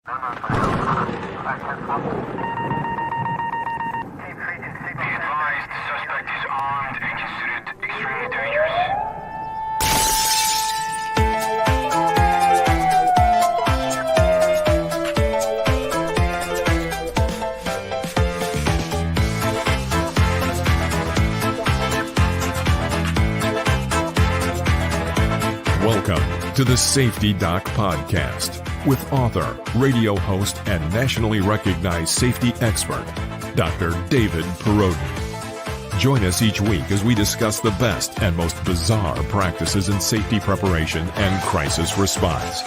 Be advised, suspect is armed and considered extremely dangerous. Welcome to the Safety Doc Podcast with author, radio host, and nationally recognized safety expert, Dr. David Perrodin. Join us each week as we discuss the best and most bizarre practices in safety preparation and crisis response.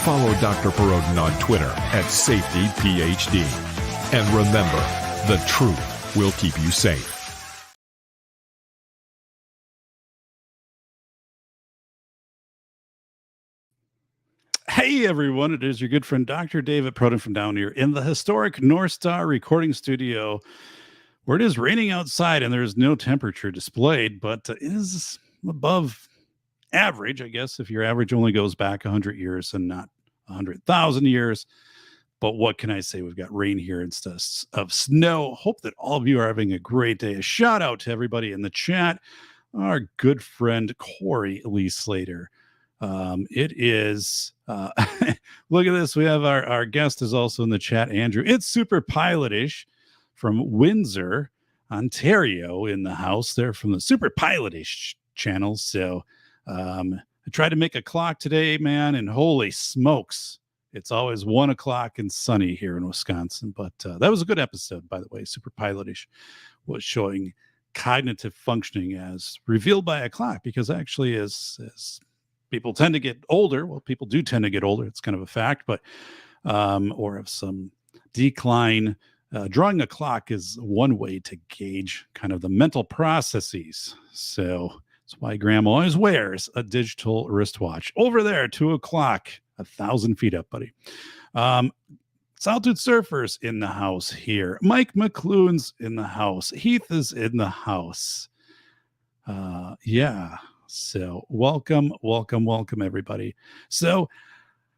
Follow Dr. Perrodin on Twitter at SafetyPhD. And remember, the truth will keep you safe. Hey everyone, it is your good friend Dr. David Perrodin from down here in the historic North Star recording studio, where it is raining outside and there is no temperature displayed, but it is above average, I guess, if your average only goes back 100 years and not 100,000 years. But what can I say? We've got rain here instead of snow. Hope that all of you are having a great day. A shout out to everybody in the chat. Our good friend Corey Lee Slater. It is look at this. We have our guest is also in the chat, Andrew. It's super pilotish from Windsor, Ontario, in the house there from the super pilotish channel. So I tried to make a clock today, man, and holy smokes, it's always 1 o'clock and sunny here in Wisconsin. But that was a good episode, by the way. Super pilotish was showing cognitive functioning as revealed by a clock, because actually as people tend to get older. Well, people do tend to get older. It's kind of a fact, but or have some decline. Drawing a clock is one way to gauge kind of the mental processes. So that's why Grandma always wears a digital wristwatch. Over there, 2 o'clock, 1,000 feet up, buddy. Salted Surfers in the house here. Mike McLuhan's in the house. Heath is in the house. Yeah. So welcome, everybody. So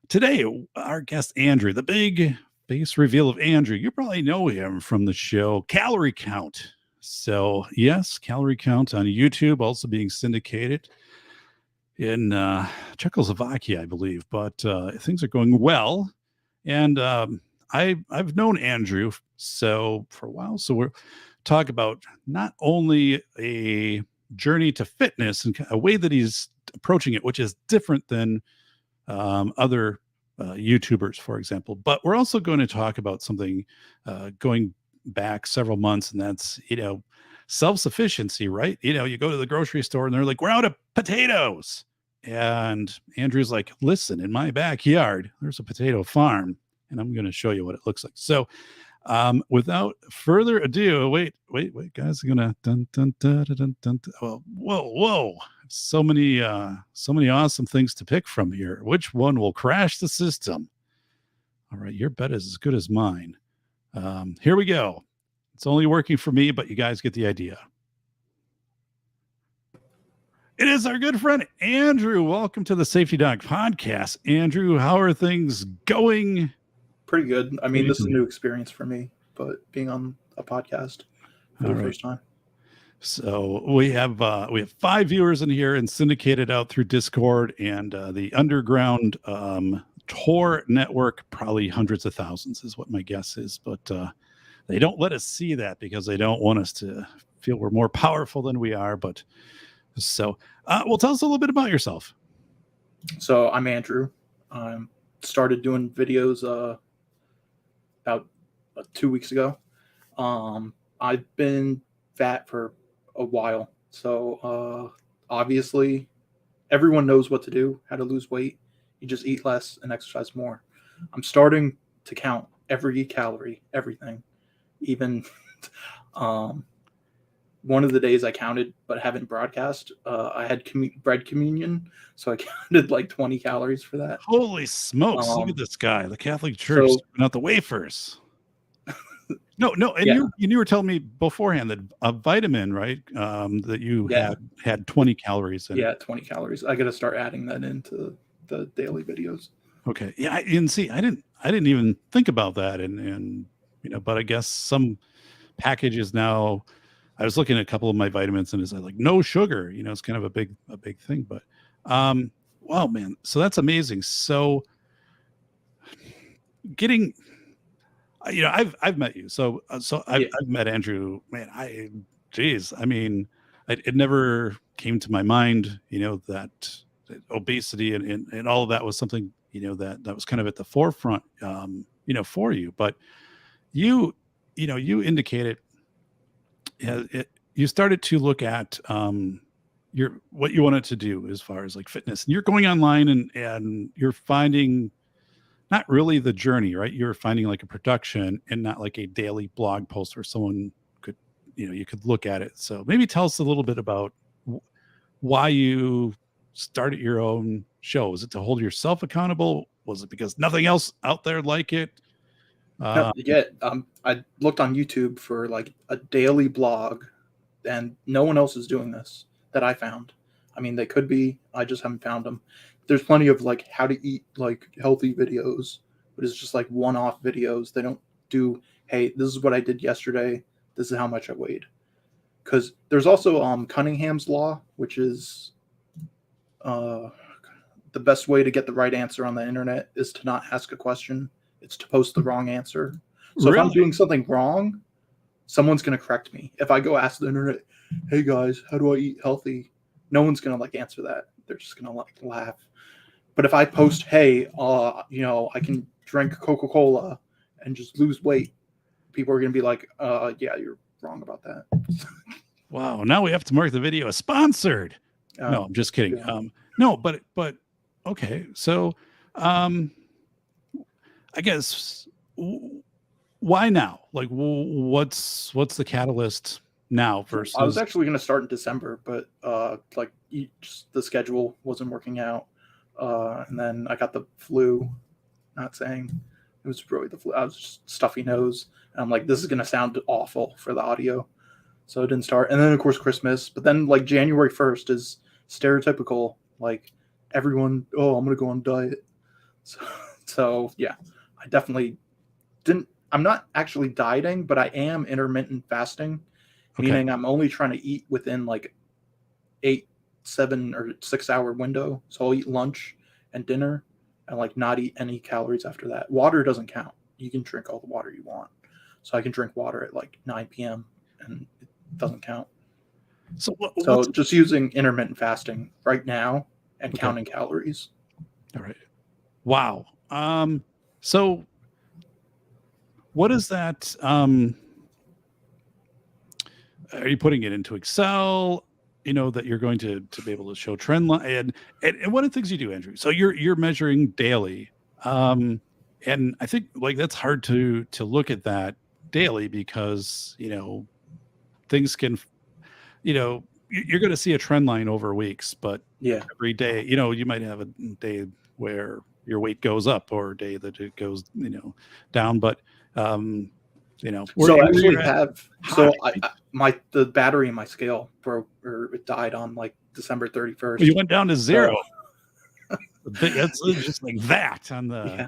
today, our guest, Andrew, the big face reveal of Andrew. You probably know him from the show Calorie Count. So yes, Calorie Count on YouTube, also being syndicated in Czechoslovakia, I believe. But things are going well. And I've known Andrew for a while. So we're talk about not only a journey to fitness and a way that he's approaching it, which is different than other YouTubers, for example. But we're also going to talk about something going back several months, and that's, self-sufficiency, right? You go to the grocery store and they're like, we're out of potatoes. And Andrew's like, listen, in my backyard, there's a potato farm, and I'm going to show you what it looks like. So without further ado, wait, guys, are gonna dun, dun, dun, dun, dun, dun. Whoa. So many awesome things to pick from here. Which one will crash the system? All right, your bet is as good as mine. Here we go. It's only working for me, but you guys get the idea. It is our good friend Andrew. Welcome to the Safety Doc Podcast. Andrew, how are things going? Pretty good. I mean, this is a new experience for me, but being on a podcast for the first time. So we have 5 viewers in here and syndicated out through Discord and the underground Tor network, probably hundreds of thousands is what my guess is. But they don't let us see that because they don't want us to feel we're more powerful than we are. But so, well, tell us a little bit about yourself. So I'm Andrew. I started doing videos about 2 weeks ago. I've been fat for a while. So obviously everyone knows what to do, how to lose weight. You just eat less and exercise more. I'm starting to count every calorie, everything. Even one of the days I counted but haven't broadcast, I had bread communion, so I counted like 20 calories for that. Holy smokes, look at this guy. The Catholic Church giving out the wafers. No, and yeah. you were telling me beforehand that a vitamin, right, that you had 20 calories in. Yeah, 20 calories. I got to start adding that into the daily videos. Okay. Yeah. And see, I didn't even think about that. And, but I guess some packages now, I was looking at a couple of my vitamins and it's like no sugar, it's kind of a big thing, but, wow, man. So that's amazing. So getting, I've met you. So Yeah. I've met Andrew, man. Geez, I mean, it never came to my mind, that obesity and all of that was something, that was kind of at the forefront, for you. But you, you indicated, you started to look at, what you wanted to do as far as like fitness, and you're going online and you're finding not really the journey, right? You're finding like a production and not like a daily blog post where someone could, you could look at it. So maybe tell us a little bit about why you started your own show. Was it to hold yourself accountable? Was it because nothing else out there like it? No, yeah. I looked on YouTube for like a daily blog, and no one else is doing this that I found. I mean, they could be. I just haven't found them. There's plenty of like how to eat like healthy videos, but it's just like one-off videos. They don't do, hey, this is what I did yesterday. This is how much I weighed. Because there's also Cunningham's law, which is the best way to get the right answer on the internet is to not ask a question. It's to post the wrong answer. So if I'm doing something wrong, someone's going to correct me. If I go ask the internet, hey guys, how do I eat healthy? No one's going to like answer that. They're just going to like laugh. But if I post, hey, I can drink Coca-Cola and just lose weight, people are going to be like, yeah, you're wrong about that. Wow. Now we have to mark the video as sponsored. No, I'm just kidding. Yeah. No, but okay. So, I guess why now? Like, what's the catalyst now versus? I was actually going to start in December, but just the schedule wasn't working out, and then I got the flu. Not saying it was really the flu. I was just stuffy nose, and I'm like, this is going to sound awful for the audio, so it didn't start. And then of course Christmas, but then like January 1st is stereotypical. Like everyone, oh, I'm going to go on diet. So yeah. I definitely didn't. I'm not actually dieting, but I am intermittent fasting, meaning I'm only trying to eat within like 8, 7, or 6 hour window. So I'll eat lunch and dinner and like not eat any calories after that. Water doesn't count. You can drink all the water you want. So I can drink water at like 9 p.m. and it doesn't count. So just using intermittent fasting right now and counting calories. All right. Wow. So what is that? Are you putting it into Excel? That you're going to be able to show trend line and one of the things you do, Andrew. So you're measuring daily. And I think like that's hard to look at that daily because, things can, you're going to see a trend line over weeks, but every day, you might have a day where your weight goes up or a day that it goes, down. But, so I actually have, the battery in my scale broke or it died on like December 31st. You went down to 0. That's just like that on the. Yeah.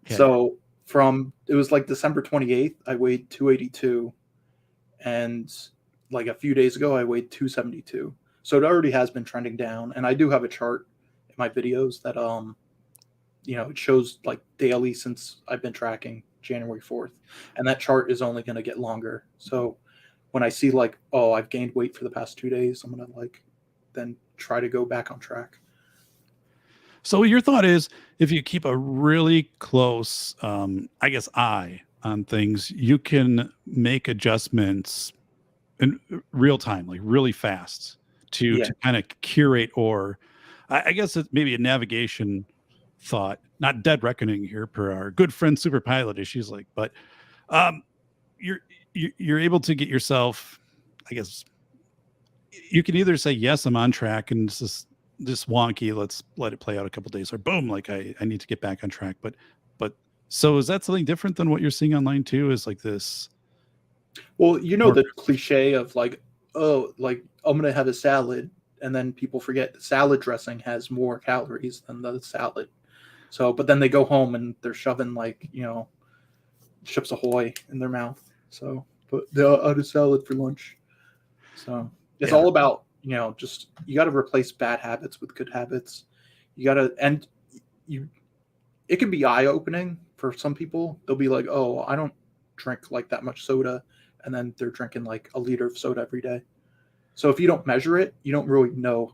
Okay. So it was like December 28th, I weighed 282. And like a few days ago, I weighed 272. So it already has been trending down. And I do have a chart in my videos that, it shows like daily since I've been tracking January 4th. And that chart is only going to get longer. So when I see like, oh, I've gained weight for the past 2 days, I'm going to like then try to go back on track. So your thought is if you keep a really close, eye on things, you can make adjustments in real time, like really fast to kind of curate, or I guess it's maybe a navigation thought, not dead reckoning here per our good friend Super Pilot issues, but you're able to get yourself, I guess you can either say, yes, I'm on track and this wonky, let's let it play out a couple days, or boom, like I need to get back on track. But so is that something different than what you're seeing online too? Is like this? Well, the cliche of like, oh, like I'm going to have a salad. And then people forget salad dressing has more calories than the salad. So, but then they go home and they're shoving like, you know, Chips Ahoy in their mouth. So, but they'll add a salad for lunch. So it's all about, you know, just you got to replace bad habits with good habits. You got to, and it can be eye opening for some people. They'll be like, oh, I don't drink like that much soda. And then they're drinking like a liter of soda every day. So if you don't measure it, you don't really know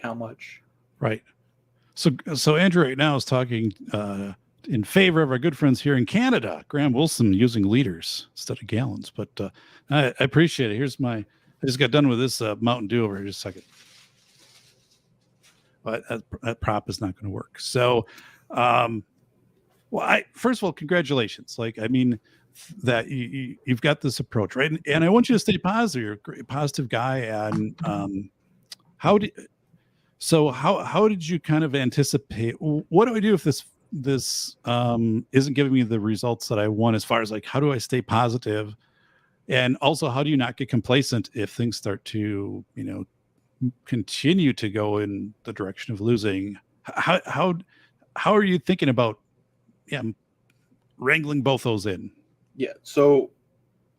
how much. Right. So Andrew right now is talking in favor of our good friends here in Canada, Graham Wilson, using liters instead of gallons. But I appreciate it. I just got done with this Mountain Dew over here just a second. But that prop is not going to work. So, first of all, congratulations. Like, I mean, that you've got this approach, right? And I want you to stay positive. You're a great, positive guy. And how did you kind of anticipate, what do I do if this isn't giving me the results that I want, as far as like, how do I stay positive? And also, how do you not get complacent if things start to, you know, continue to go in the direction of losing? How are you thinking about wrangling both those in? Yeah. So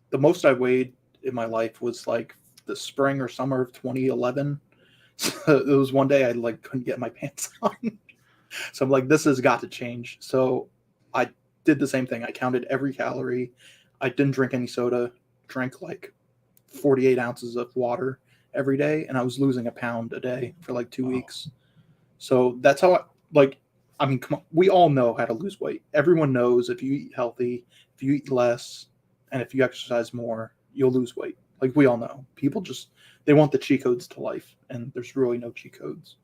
the most I weighed in my life was like the spring or summer of 2011. So it was one day I like couldn't get my pants on. So I'm like, this has got to change. So I did the same thing. I counted every calorie. I didn't drink any soda, drank like 48 ounces of water every day. And I was losing a pound a day for like 2 weeks. So that's how I mean, come on, we all know how to lose weight. Everyone knows if you eat healthy, if you eat less, and if you exercise more, you'll lose weight. Like, we all know. People just, they want the cheat codes to life, and there's really no cheat codes.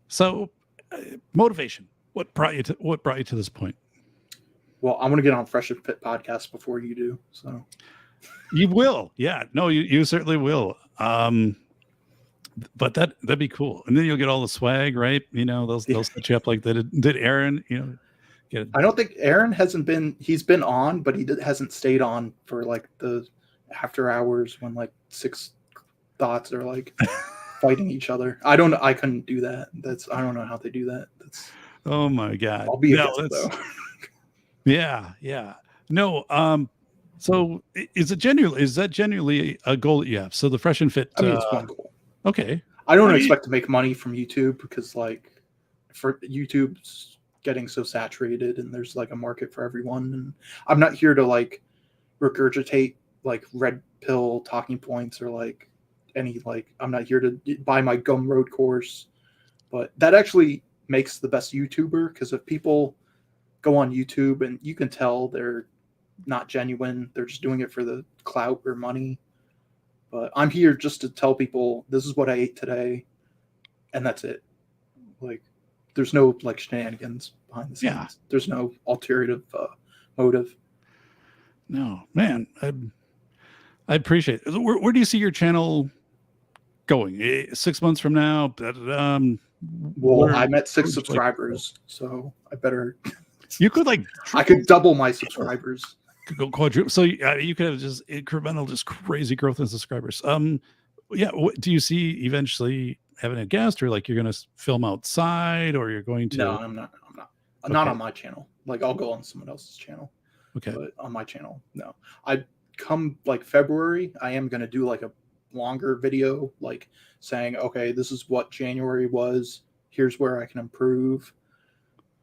So, motivation. What brought you to this point? Well, I'm going to get on Fresh and Fit podcast before you do. So you will. Yeah. No, you certainly will. But that'd be cool. And then you'll get all the swag, right? You know, they'll set you up like they did Aaron, you know. I don't think Aaron he's been on, but he hasn't stayed on for like the after hours when like 6 thoughts are like fighting each other. I couldn't do that. I don't know how they do that. Oh my God. I'll be a guest though. Yeah. No, so is that genuinely a goal that you have? So the Fresh and Fit, I mean, it's one goal. Okay. I don't expect to make money from YouTube because like for YouTube's getting so saturated and there's like a market for everyone. And I'm not here to like regurgitate like red pill talking points or like any, like, I'm not here to buy my Gumroad course, but that actually makes the best YouTuber. Because if people go on YouTube and you can tell they're not genuine, they're just doing it for the clout or money. But I'm here just to tell people this is what I ate today, and that's it. Like, there's no like shenanigans behind the scenes. Yeah. There's no alternative motive. No, man, I appreciate it. Where do you see your channel going 6 months from now? Well, I'm at 6 subscribers, so I better. You could like. I could double my subscribers. Could go quadruple. So you could have just incremental, just crazy growth in subscribers. Yeah. What do you see eventually having a guest, or like you're going to film outside, or you're going to? No, I'm not. Okay. Not on my channel. Like, I'll go on someone else's channel. Okay. But on my channel, no. I come like February, I am going to do like a longer video, like saying, okay, this is what January was. Here's where I can improve.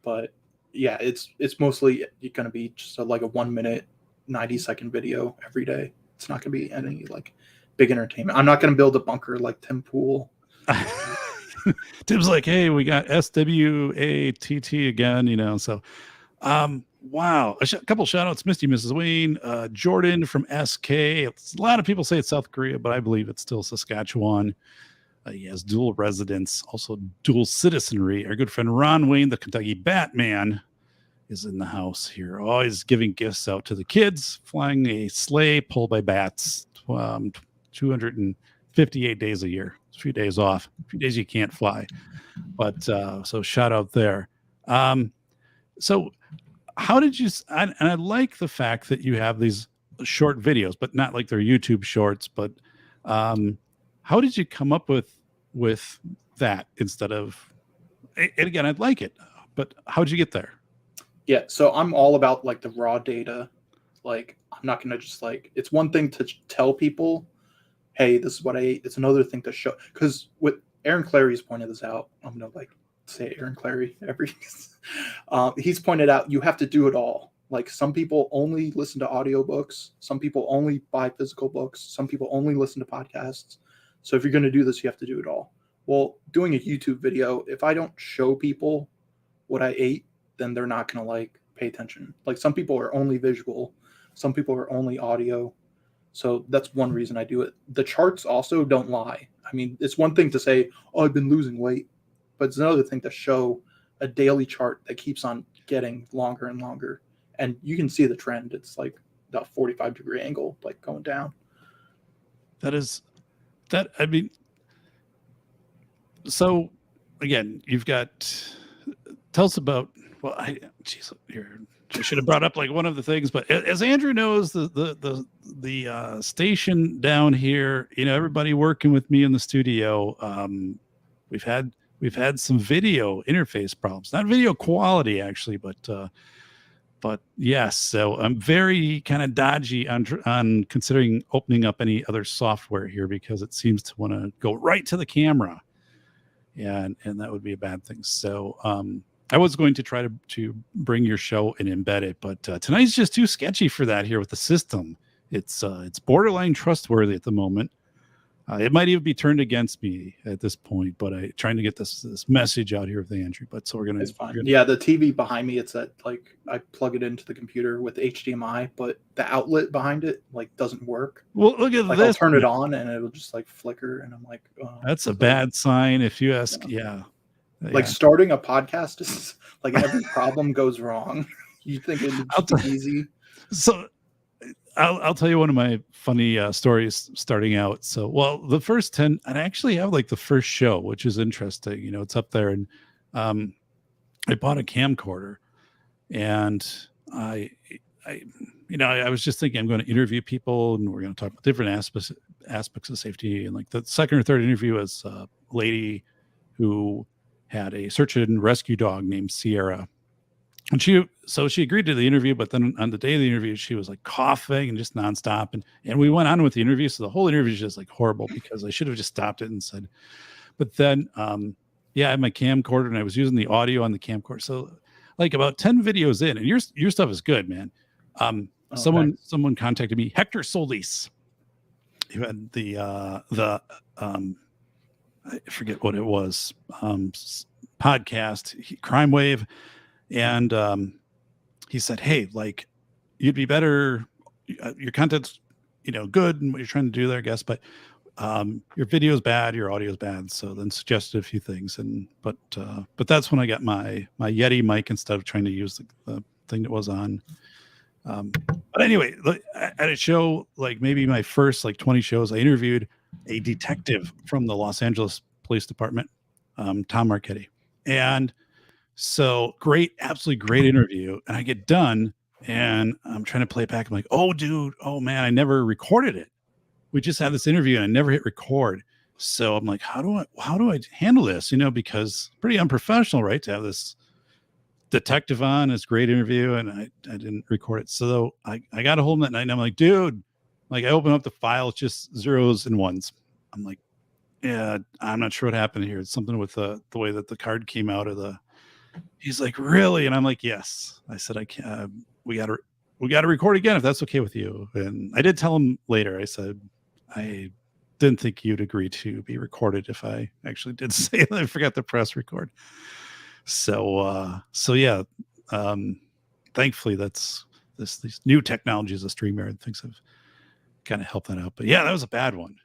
But yeah, it's mostly going to be just like a 1 minute, 90-second video every day. It's not going to be any like big entertainment. I'm not going to build a bunker like Tim Pool. Tim's like, hey, we got SWATT again, you know. So, wow, a couple shout outs, Misty, Mrs. Wayne, Jordan from SK. A lot of people say it's South Korea, but I believe it's still Saskatchewan. He has dual residence, also dual citizenry. Our good friend Ron Wayne, the Kentucky Batman, is in the house here, always giving gifts out to the kids, flying a sleigh pulled by bats, 258 days a year. A few days off, a few days you can't fly. But so shout out there. So how did you, and I like the fact that you have these short videos, but not like they're YouTube shorts, but how did you come up with that instead of, and again, I'd like it, but how'd you get there? Yeah, so I'm all about like the raw data. Like, I'm not gonna just like, it's one thing to tell people, hey, this is what I ate. It's another thing to show, because what Aaron Clary's pointed this out. I'm gonna like say Aaron Clary every. He's pointed out you have to do it all. Like, some people only listen to audiobooks, some people only buy physical books, some people only listen to podcasts. So if you're going to do this, you have to do it all. Well, doing a YouTube video, if I don't show people what I ate, then they're not going to like pay attention. Like, some people are only visual, some people are only audio. So that's one reason I do it. The charts also don't lie. I mean, it's one thing to say, oh, I've been losing weight, but it's another thing to show a daily chart that keeps on getting longer and longer. And you can see the trend. It's like the 45-degree angle, like going down. I mean, so again, tell us about, well, I should have brought up like one of the things, but as Andrew knows, the station down here, everybody working with me in the studio, we've had some video interface problems, not video quality actually, but yes, so I'm very kind of dodgy on considering opening up any other software here, because it seems to want to go right to the camera, and that would be a bad thing. So I was going to try to bring your show and embed it, but tonight's just too sketchy for that here with the system. It's borderline trustworthy at the moment. It might even be turned against me at this point, but I'm trying to get this message out here with Andrew. But so we're gonna. It's fine. Yeah, the TV behind me, it's that like I plug it into the computer with HDMI, but the outlet behind it like doesn't work. Well, look at like, this. I'll turn it on and it'll just like flicker, and I'm like, oh, that's a bad sign if you ask. Yeah. Like starting a podcast is like every problem goes wrong. You think it's easy? So. I'll tell you one of my funny stories starting out. So, well, the first 10, I actually have like the first show, which is interesting. It's up there, and I bought a camcorder, and I was just thinking I'm going to interview people, and we're going to talk about different aspects of safety. And like the second or third interview was a lady who had a search and rescue dog named Sierra. And she agreed to the interview, but then on the day of the interview, she was like coughing and just nonstop. And we went on with the interview. So the whole interview is just like horrible, because I should have just stopped it and said, but then, I had my camcorder and I was using the audio on the camcorder. So like about 10 videos in, and your stuff is good, man. Someone contacted me, Hector Solis, who had the I forget what it was, podcast, Crime Wave. And he said, hey, like, you'd be better, your content's good and what you're trying to do there, I guess, but your video is bad, your audio is bad. So then suggested a few things, but that's when I got my Yeti mic instead of trying to use the thing that was on. But anyway, at a show, like maybe my first like 20 shows, I interviewed a detective from the Los Angeles Police Department, Tom Marchetti. And so absolutely great interview. And I get done and I'm trying to play it back. I'm like, oh, dude, oh man, I never recorded it. We just had this interview and I never hit record. So I'm like, how do I handle this? Because pretty unprofessional, right? To have this detective on, this great interview, and I didn't record it. So I got a hold of that night and I'm like, dude, like I open up the file, it's just zeros and ones. I'm like, yeah, I'm not sure what happened here. It's something with the way that the card came out of the. He's like, really? And I'm like, yes. I said, I can't. We got to record again if that's okay with you. And I did tell him later. I said, I didn't think you'd agree to be recorded if I actually did say that. I forgot to press record. So yeah. Thankfully, that's these new technologies of StreamYard and things have kind of helped that out. But yeah, that was a bad one.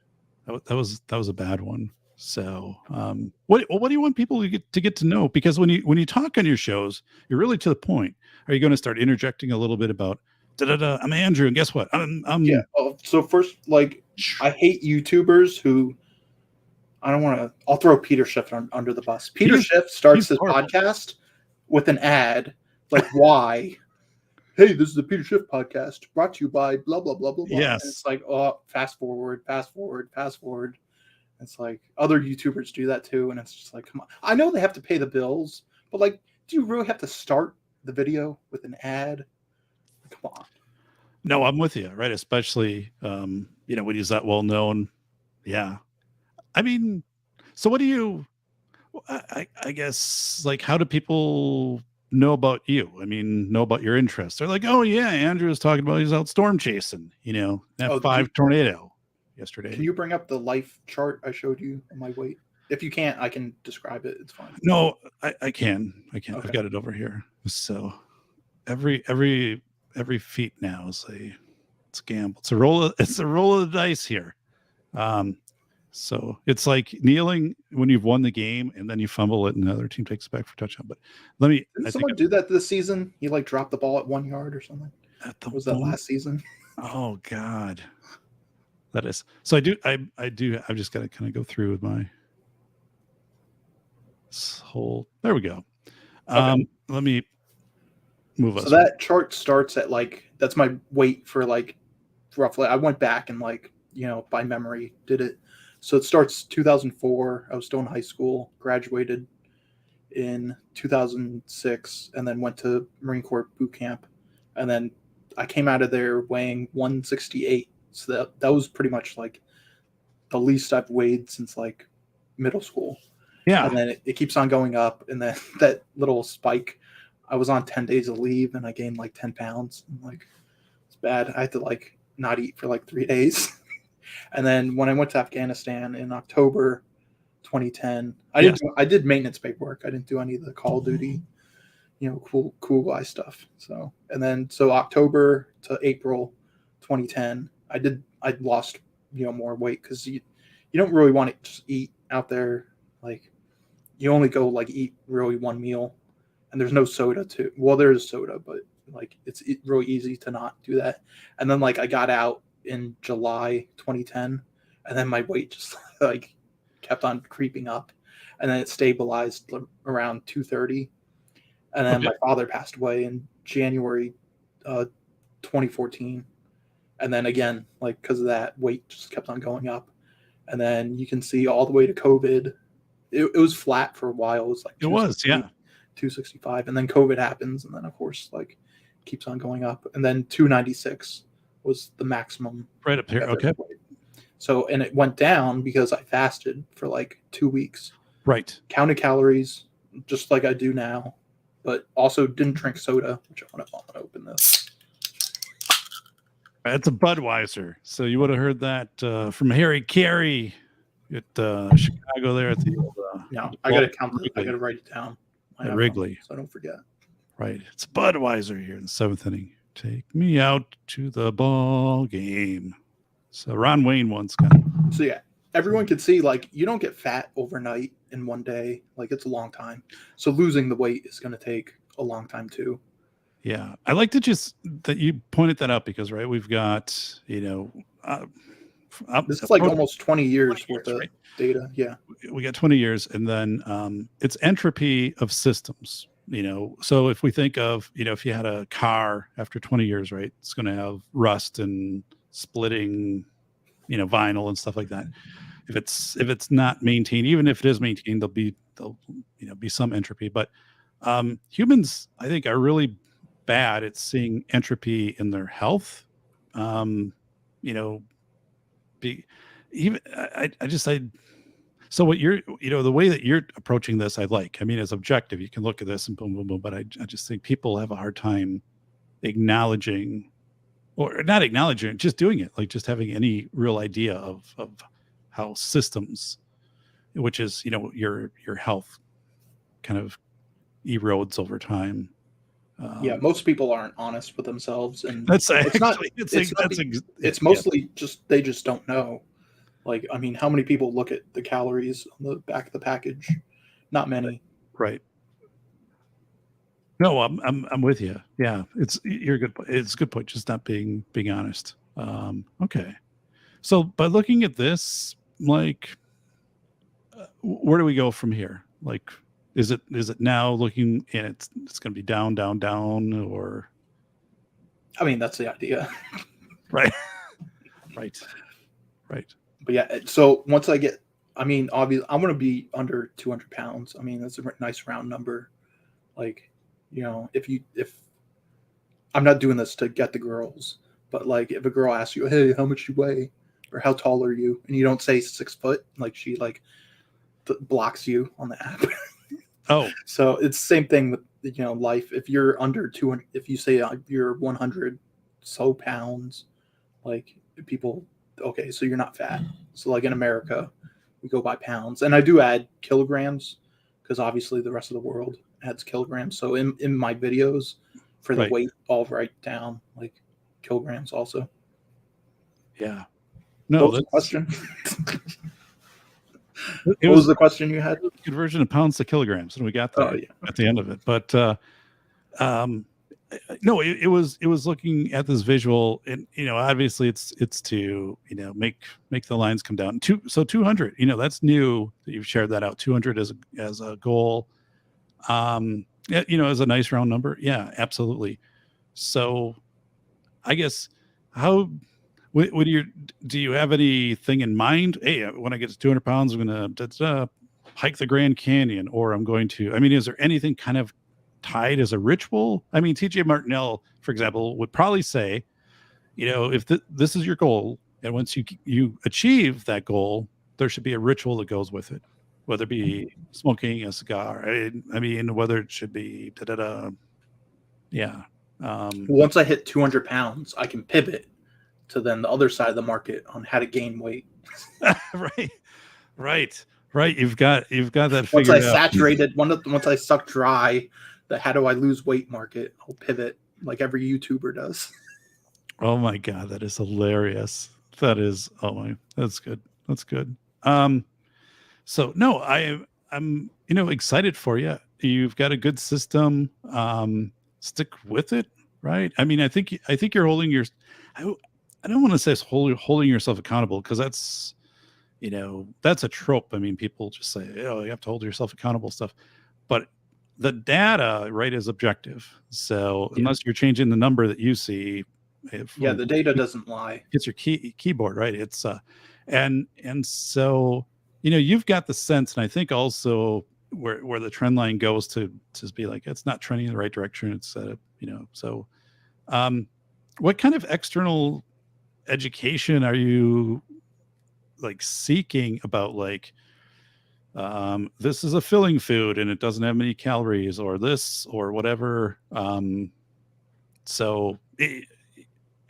That was a bad one. So, what do you want people to get to know? Because when you talk on your shows, you're really to the point. Are you going to start interjecting a little bit about, I'm Andrew, and guess what? Yeah. So first, like, I hate YouTubers who, I don't want to. I'll throw Peter Schiff under the bus. Peter Schiff starts his podcast with an ad. Like, why? Hey, this is the Peter Schiff podcast brought to you by blah blah blah blah blah. Yes. And it's like, oh, fast forward. It's like other YouTubers do that too, and it's just like, come on. I know they have to pay the bills, but like, do you really have to start the video with an ad? Come on. No, I'm with you, right? Especially, when he's that well known. Yeah. I mean, so what do you, I guess, like, how do people know about you? I mean, know about your interests? They're like, oh, yeah, Andrew was talking about he's out storm chasing, that Oh, 5 tornado yesterday. Can you bring up the life chart I showed you on my weight? If you can't, I can describe it. It's fine. No, I can. Okay. I've got it over here. So every feat now is it's a gamble. It's a roll of the dice here. So it's like kneeling when you've won the game and then you fumble it and the other team takes it back for a touchdown. But Didn't someone do that this season? He like dropped the ball at 1 yard or something. Was that last season? Oh God. That is so. I do. I've just got to kind of go through with my whole. There we go. Okay. Let me move us. So that chart starts at like, that's my weight for like roughly. I went back and like, by memory did it. So it starts 2004. I was still in high school, graduated in 2006, and then went to Marine Corps boot camp. And then I came out of there weighing 168. So that was pretty much like the least I've weighed since like middle school. Yeah. And then it keeps on going up. And then that little spike, I was on 10 days of leave and I gained like 10 pounds. And like, it's bad. I had to like not eat for like 3 days. And then when I went to Afghanistan in October 2010, I did maintenance paperwork. I didn't do any of the Call of Duty, cool guy stuff. So October to April 2010, I lost, more weight because you don't really want to just eat out there. Like you only go like eat really one meal, and there's no soda too. Well, there's soda, but like it's really easy to not do that. And then like I got out in July 2010, and then my weight just like kept on creeping up, and then it stabilized around 230. And then my father passed away in January 2014. And then again, like because of that, weight just kept on going up. And then you can see all the way to COVID. It was flat for a while. It was like 265. And then COVID happens. And then, of course, like keeps on going up. And then 296 was the maximum. Right up here. Okay. So, and it went down because I fasted for like 2 weeks. Right. Counted calories, just like I do now. But also didn't drink soda, which I want to open this. It's a Budweiser. So you would have heard that from Harry Carey at Chicago there at the old. No, I got to count it. I got to write it down. At Wrigley. So I don't forget. Right. It's Budweiser here in the 7th inning. Take me out to the ball game. So Ron Wayne once kind of. So yeah, everyone can see like you don't get fat overnight in one day. Like it's a long time. So losing the weight is going to take a long time too. Yeah, I like that you pointed that out because we've got this is like almost 20 years worth of data. Yeah, we got 20 years, and then it's entropy of systems. So if we think of if you had a car after 20 years, right, it's going to have rust and splitting, vinyl and stuff like that. If it's not maintained, even if it is maintained, there'll be some entropy. But humans, I think, are really bad at seeing entropy in their health. So what you're, the way that you're approaching this, I like. I mean, as objective, you can look at this and boom, boom, boom. But I just think people have a hard time acknowledging, or not acknowledging, just doing it, like just having any real idea of how systems, which is, your health kind of erodes over time. Most people aren't honest with themselves, and it's mostly just they just don't know. Like, I mean, how many people look at the calories on the back of the package? Not many. Right. No, I'm with you. Yeah, you're good. It's a good point. Just not being honest. Okay. So by looking at this, like, where do we go from here? Like, is it now looking and it's going to be down, or? I mean, that's the idea. Right. Right. But yeah, so once I get I mean, obviously, I want to be under 200 pounds. I mean, that's a nice round number. Like, if I'm not doing this to get the girls, but like if a girl asks you, hey, how much you weigh or how tall are you? And you don't say 6 foot, like she like blocks you on the app. Oh, So it's the same thing with, life. If you're under 200, if you say you're 100 so pounds, like people, okay, so you're not fat. So like in America, we go by pounds, and I do add kilograms because obviously the rest of the world adds kilograms. So in my videos for the right. weight, I'll write down like kilograms also. Yeah. What No, was the question? It What was the question you had? conversion of pounds to kilograms, and we got there at the end of it. But no, it was looking at this visual, and obviously it's to make the lines come down. 200, that's new that you've shared that out. 200 as a goal, as a nice round number. Yeah, absolutely. So I guess what do you have anything in mind? Hey, when I get to 200 pounds, I'm going to hike the Grand Canyon, or I'm going to, is there anything kind of tied as a ritual? I mean, TJ Martinell, for example, would probably say, if this is your goal, and once you achieve that goal, there should be a ritual that goes with it, whether it be smoking a cigar. Whether it should be yeah. Once I hit 200 pounds, I can pivot to then the other side of the market on how to gain weight. Right. You've got that Once figured I out. saturated, once I suck dry, the how do I lose weight market, I'll pivot like every YouTuber does. Oh my God, that is hilarious. That's good. That's good. So no, I'm excited for you. You've got a good system. Stick with it, right? I think you're holding your. I don't want to say it's holding yourself accountable, because that's a trope. People just say, you have to hold yourself accountable stuff, but the data, right, is objective. So unless you're changing the number that you see, the data doesn't lie. It's your keyboard, right? It's and so you've got the sense, and I think also where the trend line goes to be like, it's not trending in the right direction. It's so what kind of external education are you like seeking about, like this is a filling food and it doesn't have many calories, or this or whatever? And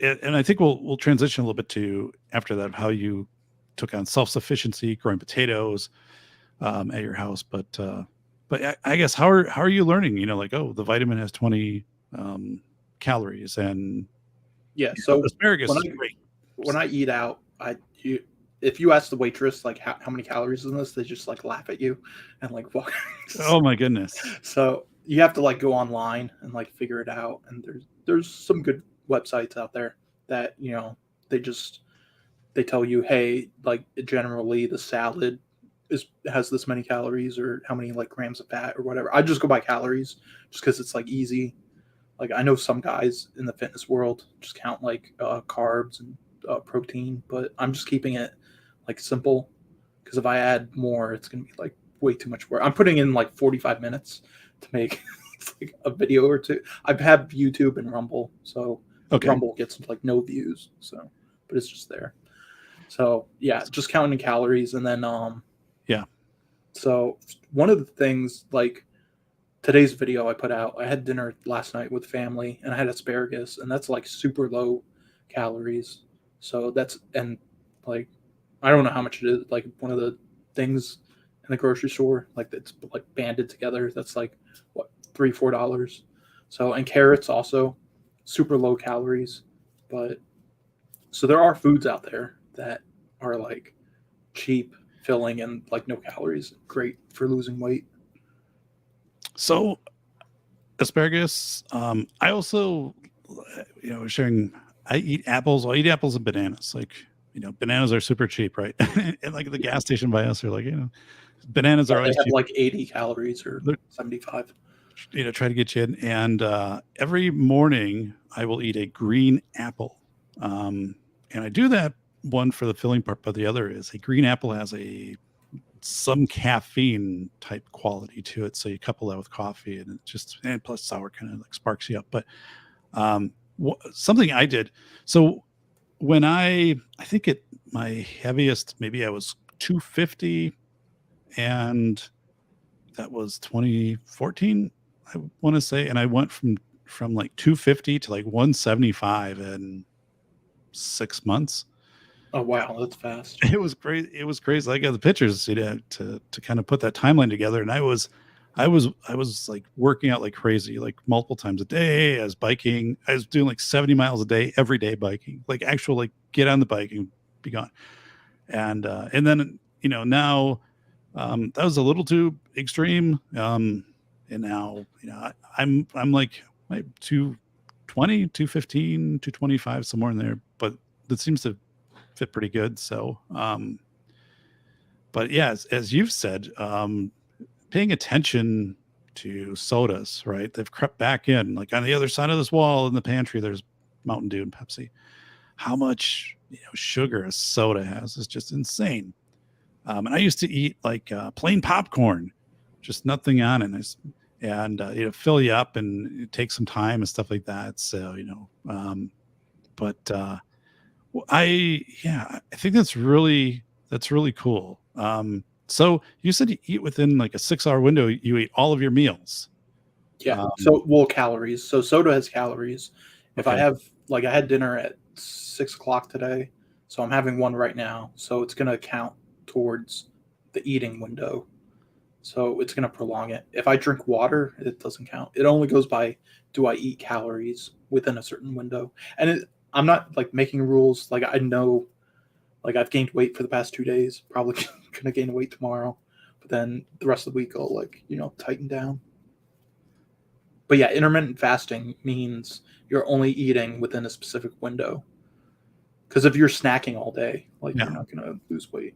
I think we'll transition a little bit to after that how you took on self-sufficiency, growing potatoes at your house. But I guess how are you learning? The vitamin has 20 calories, and so asparagus is great. When I eat out, if you ask the waitress like how many calories is in this, they just like laugh at you and like walk. Oh my goodness! So you have to like go online and like figure it out. And there's some good websites out there that they tell you, hey, like generally the salad has this many calories, or how many like grams of fat or whatever. I just go by calories just because it's like easy. Like I know some guys in the fitness world just count like carbs and protein, but I'm just keeping it like simple, because if I add more, it's gonna be like way too much work. I'm putting in like 45 minutes to make like a video or two. I have YouTube and Rumble, so Rumble gets like no views, so but it's just there. So yeah, just counting calories, and then so one of the things, like today's video I put out, I had dinner last night with family and I had asparagus, and that's like super low calories. So and like I don't know how much it is, like one of the things in the grocery store, like that's like banded together, that's like what, $3-4. So, and carrots also super low calories. But so there are foods out there that are like cheap, filling, and like no calories, great for losing weight. So asparagus, I also sharing, I eat apples. I eat apples and bananas. Like, bananas are super cheap, right? And like the gas station by us are like, bananas are always they have cheap. like 80 calories or 75. Try to get you in. And every morning I will eat a green apple. And I do that one for the filling part, but the other is a green apple has a some caffeine type quality to it. So you couple that with coffee, and and plus sour kind of like sparks you up. But something I did. So when I think my heaviest, maybe I was 250, and that was 2014, I want to say. And I went from like 250 to like 175 in 6 months. Oh wow, that's fast. It was crazy. It was crazy. I got the pictures, to kind of put that timeline together. And I was like working out like crazy, like multiple times a day. I was biking. I was doing like 70 miles a day, every day biking, like actual, like get on the bike and be gone. And then, now, that was a little too extreme. And now, I'm like 220, 215, 225, somewhere in there, but that seems to fit pretty good. So, but yeah, as you've said, paying attention to sodas, right? They've crept back in, like on the other side of this wall in the pantry, there's Mountain Dew and Pepsi. How much sugar a soda has is just insane. And I used to eat like plain popcorn, just nothing on it. And it'll fill you up and it takes some time and stuff like that. So, but I think that's really cool. So you said you eat within like a 6-hour window. You eat all of your meals. Yeah. So calories. So soda has calories. If I have, like, I had dinner at 6 o'clock today, so I'm having one right now. So it's going to count towards the eating window. So it's going to prolong it. If I drink water, it doesn't count. It only goes by, do I eat calories within a certain window? And I'm not like making rules. Like, I know, like, I've gained weight for the past 2 days, probably going to gain weight tomorrow, but then the rest of the week I'll, like, tighten down. But yeah, intermittent fasting means you're only eating within a specific window. Because if you're snacking all day, like, you're not going to lose weight.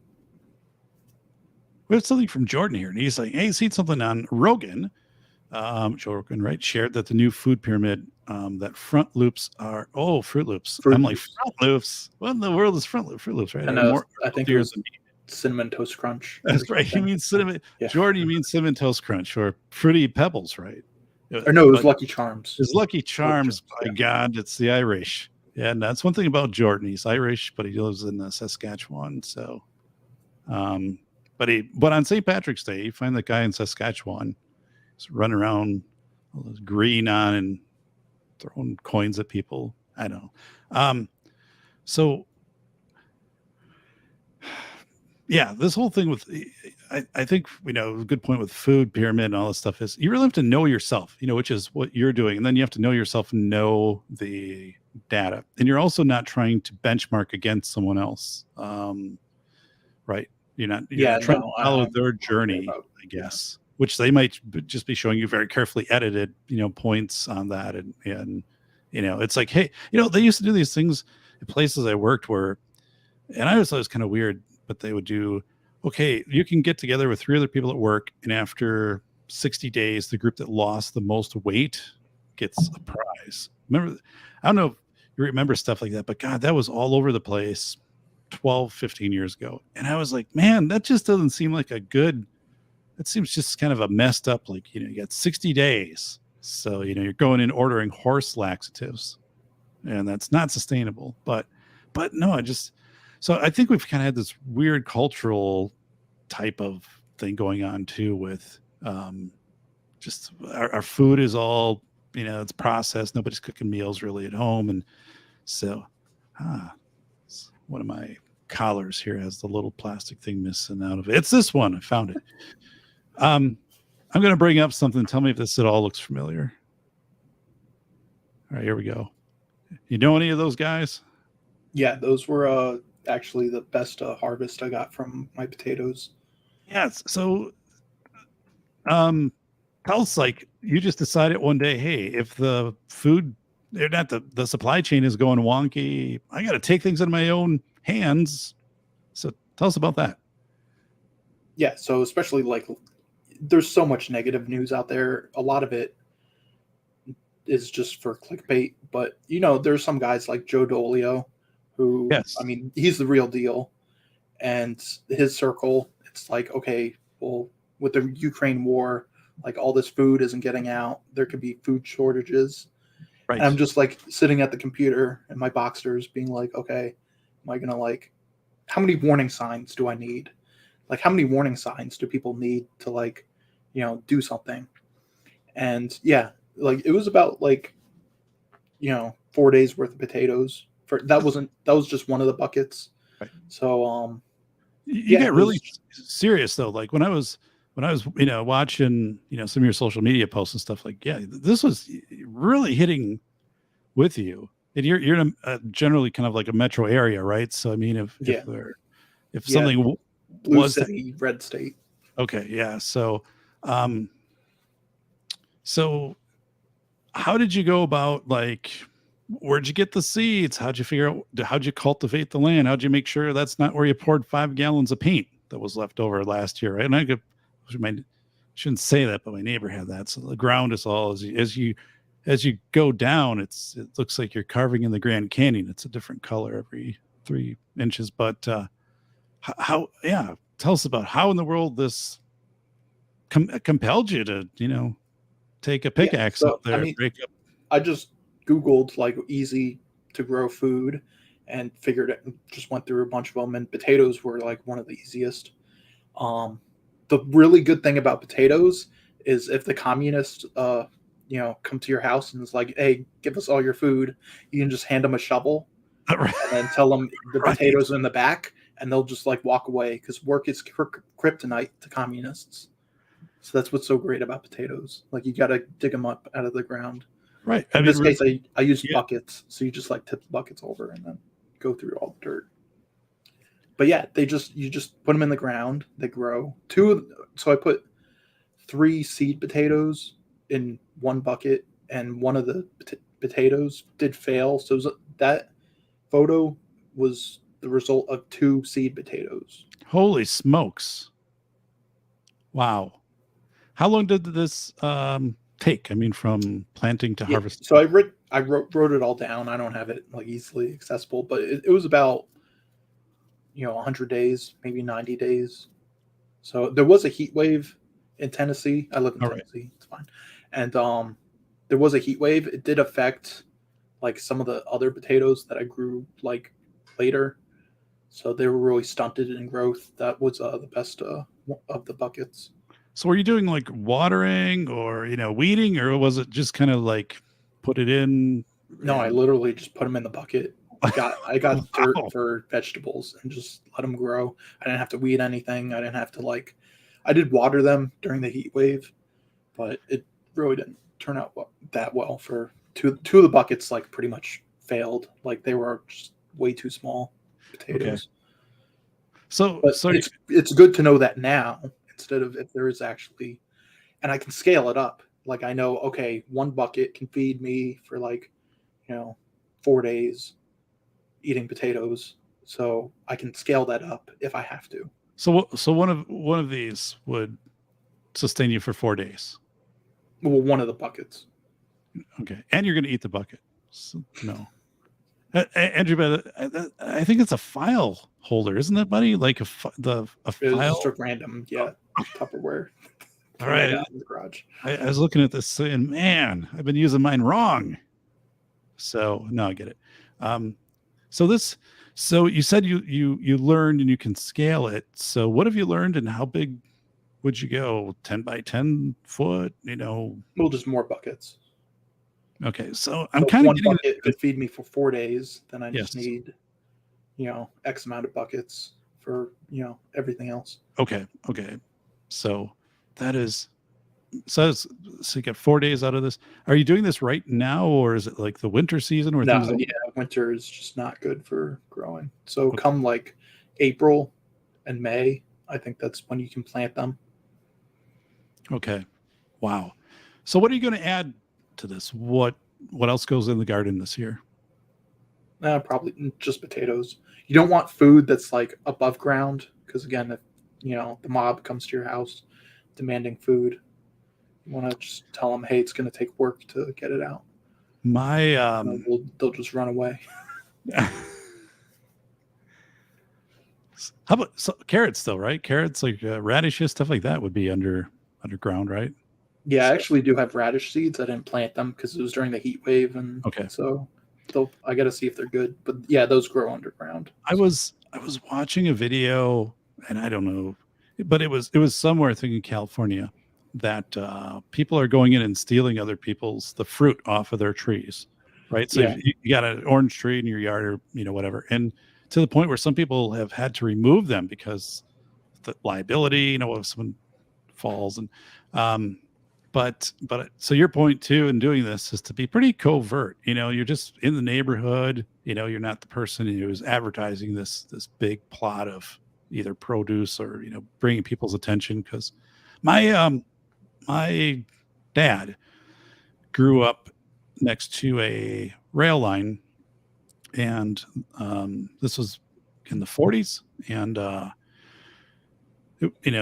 We have something from Jordan here, and he's like, hey, he's seen something on Rogan. Joe Rogan, right? Shared that the new food pyramid, that Fruit Loops. I'm like, Fruit Loops? What in the world is Fruit Loops, right? I think it was Cinnamon Toast Crunch. That's right. You mean cinnamon? Yeah. Jordan, you mean Cinnamon Toast Crunch or Fruity Pebbles, right? Or no, it was Lucky Charms. It's Lucky Charms. By God, it's the Irish. Yeah, and that's one thing about Jordan. He's Irish, but he lives in Saskatchewan. So, but on St. Patrick's Day, you find that guy in Saskatchewan. He's running around, all this green on and throwing coins at people. I don't know. So, yeah, this whole thing with, I think, a good point with food pyramid and all this stuff is you really have to know yourself, which is what you're doing. And then you have to know yourself and know the data. And you're also not trying to benchmark against someone else. Right. You're trying to follow their journey, I guess, which they might just be showing you very carefully edited, points on that. And it's like, hey, they used to do these things at places I worked where, and I always thought it was kind of weird, but they would do, okay, you can get together with 3 other people at work, and after 60 days, the group that lost the most weight gets a prize. Remember, I don't know if you remember stuff like that, but God, that was all over the place 12, 15 years ago. And I was like, man, that just doesn't seem like it seems just kind of a messed up, like, you got 60 days. So, you're going in ordering horse laxatives, and that's not sustainable. But no, so I think we've kind of had this weird cultural type of thing going on too with just our food is all, it's processed. Nobody's cooking meals really at home. And so one of my collars here has the little plastic thing missing out of it. It's this one. I found it. I'm going to bring up something. Tell me if this at all looks familiar. All right, here we go. You know any of those guys? Yeah, those were actually the best harvest I got from my potatoes. Yes. So, tell us, like, you just decided one day, hey, if the food, they're not the supply chain is going wonky, I got to take things in my own hands. So tell us about that. Yeah. So especially, like, there's so much negative news out there. A lot of it is just for clickbait, but there's some guys like Joe Dolio who, yes, I mean, he's the real deal, and his circle, it's like, okay, well, with the Ukraine war, like all this food isn't getting out. There could be food shortages. Right. And I'm just like sitting at the computer in my boxers being like, okay, am I going to like, how many warning signs do I need? Like, how many warning signs do people need to like, do something? And yeah, like it was about like, 4 days worth of potatoes. That was just one of the buckets. Right. So, you get really serious though. Like when I was, watching, some of your social media posts and stuff, like, yeah, this was really hitting with you. And you're in a generally kind of like a metro area, right? So, I mean, if something blue was city, red state. Okay. Yeah. So, so how did you go about, like, where'd you get the seeds? How'd you cultivate the land? How'd you make sure that's not where you poured 5 gallons of paint that was left over last year? Right. And shouldn't say that, but my neighbor had that. So the ground is all, as you go down, it looks like you're carving in the Grand Canyon. It's a different color every 3 inches, but, tell us about how in the world this compelled you to, take a pickaxe up there. I just Googled like easy to grow food and figured it, just went through a bunch of them, and potatoes were like one of the easiest. The really good thing about potatoes is if the communists, come to your house and it's like, hey, give us all your food, you can just hand them a shovel and then tell them the potatoes are in the back, and they'll just like walk away, because work is kryptonite to communists. So that's what's so great about potatoes. Like, you got to dig them up out of the ground. Right. In this case, I used buckets. So you just like tip the buckets over and then go through all the dirt. But yeah, you just put them in the ground. They grow. So I put 3 seed potatoes in one bucket, and one of the potatoes did fail. So that photo was the result of 2 seed potatoes. Holy smokes. Wow. How long did this take? I mean, from planting to harvest? So I wrote it all down. I don't have it like easily accessible, but it was about 100 days, maybe 90 days. So there was a heat wave in Tennessee. I live in Tennessee. Right. It's fine. And there was a heat wave. It did affect like some of the other potatoes that I grew like later. So they were really stunted in growth. That was the best of the buckets. So were you doing like watering or, weeding, or was it just kind of like put it in? No, I literally just put them in the bucket. I got dirt for vegetables and just let them grow. I didn't have to weed anything. I didn't have to I did water them during the heat wave, but it really didn't turn out that well. For two of the buckets, like pretty much failed. Like they were just way too small potatoes. Okay. So it's good to know that now, instead of if there is actually, and I can scale it up. Like I know, okay, 1 bucket can feed me for 4 days eating potatoes. So I can scale that up if I have to. So one of these would sustain you for 4 days. Well, one of the buckets. Okay. And you're going to eat the bucket. So, no. Andrew, but I think it's a file holder, isn't it, buddy? Like a file. It's just a random, Tupperware. All right. In the garage. I was looking at this saying, man, I've been using mine wrong. So no, I get it. So you said you learned and you can scale it. So what have you learned, and how big would you go? 10 by 10 foot, Well, just more buckets. Okay. So I'm kind of one bucket could feed me for 4 days. Then I just need, X amount of buckets for, everything else. Okay. So so you get 4 days out of this. Are you doing this right now, or is it like the winter season where winter is just not good for growing. So come like April and May, I think that's when you can plant them. Okay. Wow. So what are you going to add to this? What else goes in the garden this year? Probably just potatoes. You don't want food that's like above ground, because again, if the mob comes to your house demanding food, you want to just tell them, hey, it's going to take work to get it out. They'll just run away. How about carrots though, right? Carrots like radishes, stuff like that would be underground, right? Yeah, I actually do have radish seeds. I didn't plant them because it was during the heat wave, and Okay. so I got to see if they're good. But yeah, those grow underground. I was watching a video, and I don't know, but it was somewhere, I think in California, that people are going in and stealing other people's the fruit off of their trees, right? So Yeah. you got an orange tree in your yard, or whatever, and to the point where some people have had to remove them because the liability, if someone falls, and but so your point too in doing this is to be pretty covert. You're just in the neighborhood. You're not the person who's advertising this big plot of either produce or bringing people's attention. Because my dad grew up next to a rail line, and this was in the 40s, and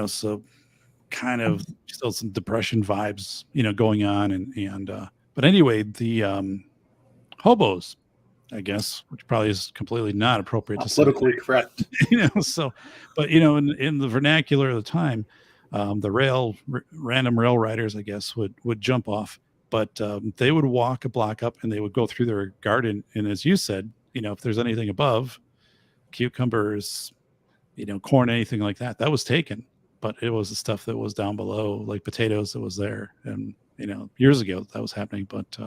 so kind of still some depression vibes, going on, and but anyway, the hobos, I guess, which probably is completely not appropriate to say, Politically correct. so, but in the vernacular of the time, the random rail riders, I guess, would jump off, but they would walk a block up and they would go through their garden, and as you said, if there's anything above, cucumbers, corn, anything like that, that was taken. But it was the stuff that was down below, like potatoes, that was there. And, years ago that was happening. But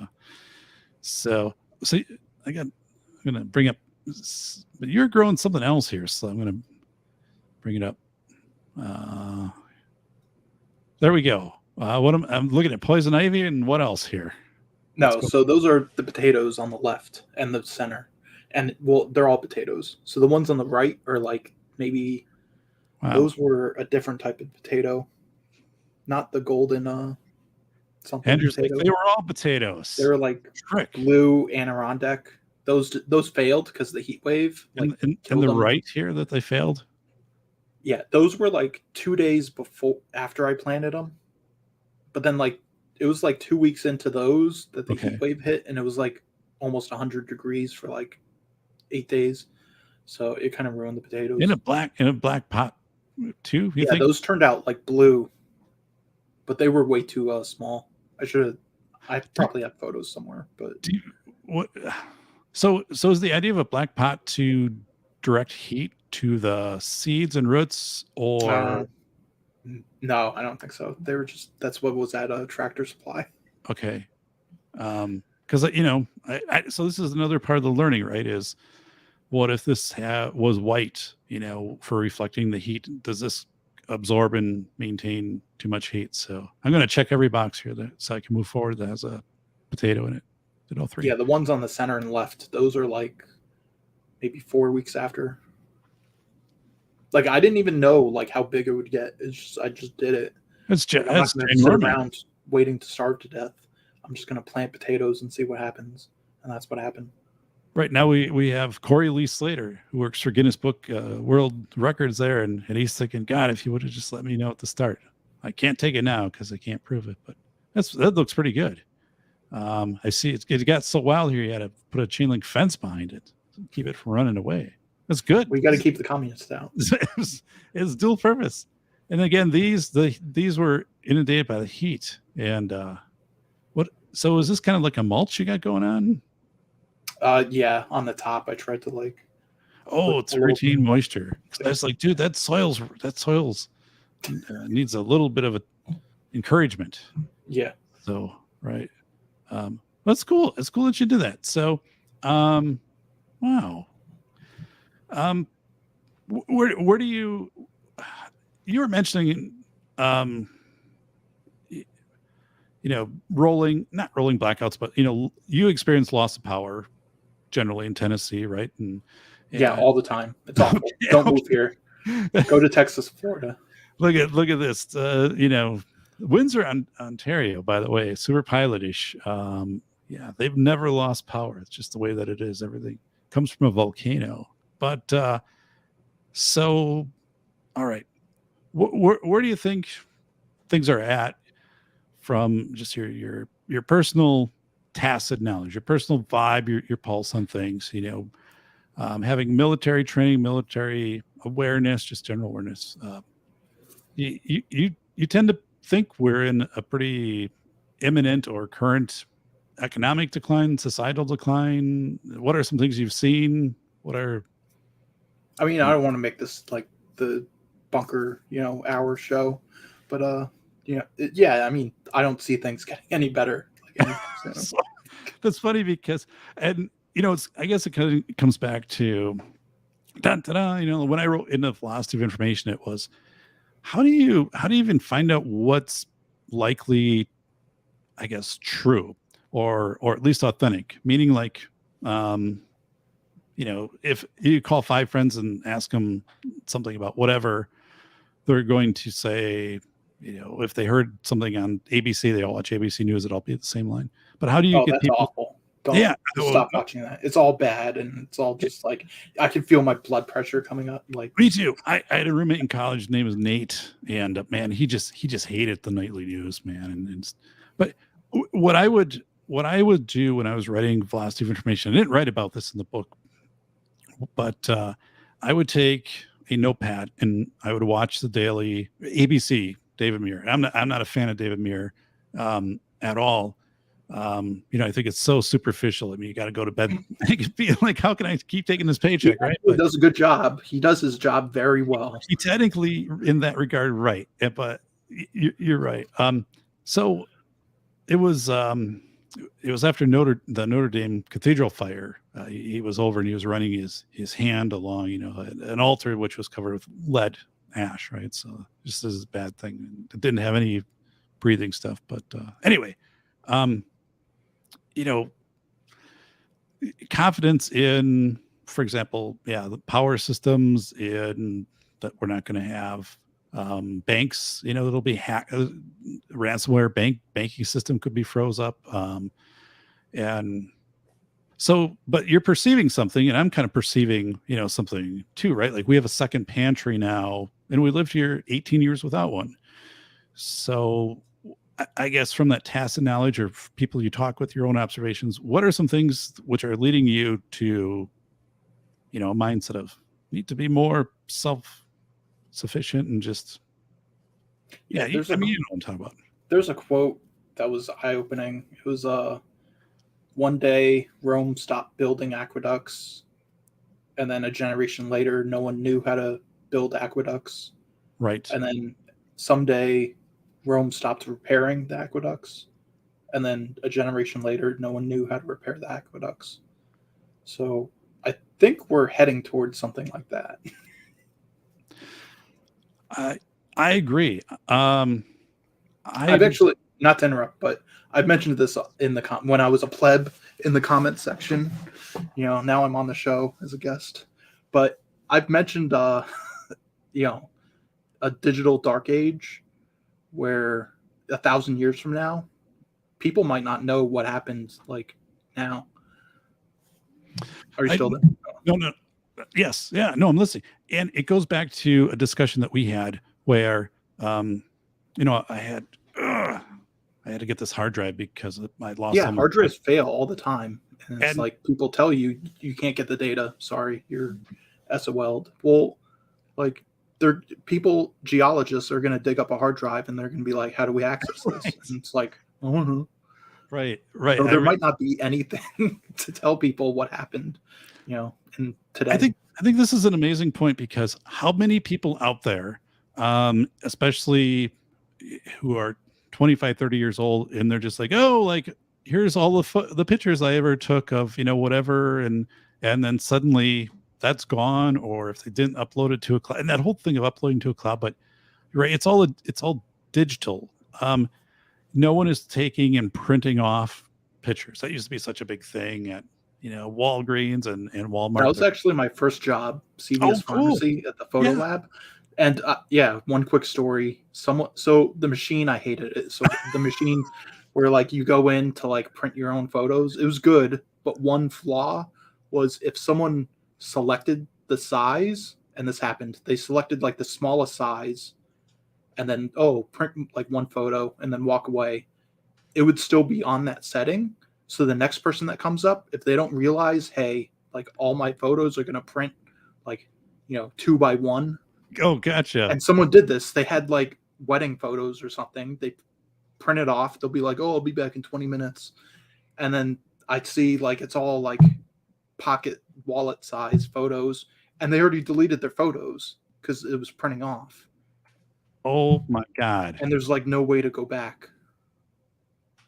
so I'm going to bring up, but you're growing something else here. So I'm going to bring it up. There we go. I'm looking at poison ivy, and what else here? No, so those are the potatoes on the left and the center. And well, they're all potatoes. So the ones on the right are like maybe... Wow. Those were a different type of potato, not the golden something. Andrew's potato. They were all potatoes. They were like blue Adirondack. Those failed because of the heat wave. And the right here that they failed? Yeah, those were like 2 days after I planted them. But then it was like 2 weeks into those that the heat wave hit, and it was like almost 100 degrees for like 8 days. So it kind of ruined the potatoes. In a black pot too, you think? Those turned out like blue, but they were way too small. I probably have photos somewhere, but so is the idea of a black pot to direct heat to the seeds and roots, or no, I don't think so. They were that's what was at a Tractor Supply. Okay. Because so this is another part of the learning, right? Is what if this was white, for reflecting the heat? Does this absorb and maintain too much heat? So I'm going to check every box here so I can move forward that has a potato in it. Did all three? Yeah, the ones on the center and left, those are like maybe 4 weeks after. Like I didn't even know like how big it would get. I just did it. It's just I'm not going to sit around waiting to starve to death. I'm just going to plant potatoes and see what happens, and that's what happened. Right now we have Corey Lee Slater, who works for Guinness Book World Records there, and he's thinking, God, if you would have just let me know at the start. I can't take it now because I can't prove it, but that looks pretty good. I see it got so wild here. You had to put a chain link fence behind it to keep it from running away. That's good. We got to keep the communists out. It's dual purpose. And again, these were inundated by the heat. And so is this kind of like a mulch you got going on? Yeah, on the top I tried to it's retain moisture. I was like, dude, that soil's needs a little bit of a encouragement. Yeah. So right. That's cool. It's cool that you did that. So wow. Where do you were mentioning not rolling blackouts, but you experience loss of power generally in Tennessee, right? And yeah, all the time. It's awful. Don't move here. Go to Texas, Florida. Look at this. Windsor, Ontario, by the way, super pilotish. Yeah, they've never lost power. It's just the way that it is. Everything comes from a volcano. But so, all right, where do you think things are at from just your personal tacit knowledge, your personal vibe, your pulse on things? Having military training, military awareness, just general awareness. You tend to think we're in a pretty imminent or current economic decline, societal decline. What are some things you've seen? What are I mean, I don't want to make this like the bunker, hour show, but yeah. I mean, I don't see things getting any better. So, that's funny because, and I guess it kind of comes back to, when I wrote in the philosophy of information, it was how do you even find out what's likely, I guess, true or at least authentic, meaning like, if you call 5 friends and ask them something about whatever, they're going to say, if they heard something on ABC, they all watch ABC News, it'll all be the same line. But how do you get that's people? Awful. Don't stop watching that. It's all bad, and it's all just like I can feel my blood pressure coming up. Like me too. I had a roommate in college. His name was Nate, and man, he just hated the nightly news, man. But what I would do when I was writing philosophy of information, I didn't write about this in the book, but I would take a notepad and I would watch the daily ABC David Muir. I'm not a fan of David Muir at all. I think it's so superficial. I mean, you got to go to bed. I can feel like, how can I keep taking this paycheck? Right? He does a good job. He does his job very well. He technically, in that regard, right. But you're right. So it was after the Notre Dame Cathedral fire. He was over and he was running his hand along, an altar which was covered with lead ash, right? So just as a bad thing. It didn't have any breathing stuff, but anyway, confidence in, for example, the power systems in that we're not going to have. Banks, that'll be hacked. Ransomware banking system could be froze up. And so, but you're perceiving something, and I'm kind of perceiving, something too, right? Like we have a second pantry now, and we lived here 18 years without one. So I guess from that tacit knowledge or people you talk with, your own observations, what are some things which are leading you to, a mindset of need to be more self-sufficient and just, you know what I'm talking about. There's a quote that was eye-opening. It was one day Rome stopped building aqueducts, and then a generation later, no one knew how to build aqueducts. Right. And then someday Rome stopped repairing the aqueducts, and then a generation later, no one knew how to repair the aqueducts. So I think we're heading towards something like that. I agree. I've actually, not to interrupt, but I've mentioned this in when I was a pleb in the comment section. Now I'm on the show as a guest, but I've mentioned, a digital dark age where 1,000 years from now, people might not know what happened like now. Are you still there? No. Yes. Yeah. No, I'm listening. And it goes back to a discussion that we had where, I had to get this hard drive because I lost. Yeah, hard drives fail all the time. And it's like people tell you can't get the data. Sorry, you're SOL'd. Well, like geologists are going to dig up a hard drive and they're going to be like, how do we access this? Right. And it's like, I don't know. Right. So there might not be anything to tell people what happened, in today. I think this is an amazing point because how many people out there, especially who are 25, 30 years old, and they're just like, oh, like, here's all the pictures I ever took of, whatever. And then suddenly that's gone, or if they didn't upload it to a cloud, and that whole thing of uploading to a cloud, but you're right. It's all digital. No one is taking and printing off pictures. That used to be such a big thing at, Walgreens and Walmart. That was actually my first job, CVS Pharmacy at the photo lab. And one quick story. So the machine, I hated it. So the machine where like you go in to like print your own photos, it was good. But one flaw was if someone selected the size, and this happened, they selected like the smallest size and then, print like one photo and then walk away. It would still be on that setting. So the next person that comes up, if they don't realize, hey, like all my photos are going to print like 2x1. Oh, gotcha. And someone did this. They had like wedding photos or something. They print it off. They'll be like, "Oh, I'll be back in 20 minutes." And then I'd see like it's all like pocket wallet size photos, and they already deleted their photos because it was printing off. Oh my God. And there's like no way to go back.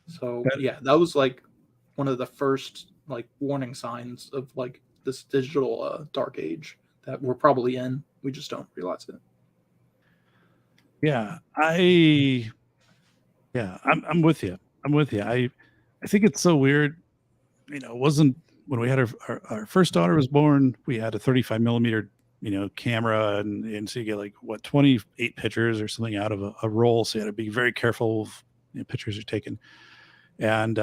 So yeah, that was like one of the first like warning signs of like this digital dark age that we're probably in. We just don't realize it. Yeah, I'm with you. I'm with you. I think it's so weird. It wasn't when we had our first daughter was born, we had a 35 millimeter, camera, and so you get like 28 pictures or something out of a roll. So you had to be very careful of pictures you're taking. And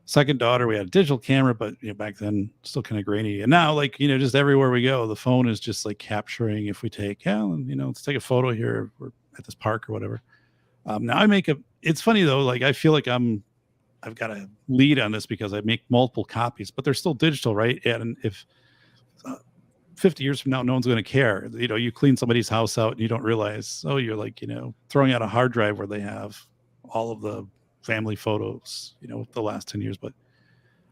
second daughter, we had a digital camera, but back then still kind of grainy. And now, like, just everywhere we go, the phone is just like capturing. If we take, let's take a photo here. We're at this park or whatever. Now it's funny though. Like, I feel like I've got a lead on this because I make multiple copies, but they're still digital, right? And if 50 years from now, no one's going to care. You clean somebody's house out and you don't realize, you're like, throwing out a hard drive where they have all of the family photos, the last 10 years, but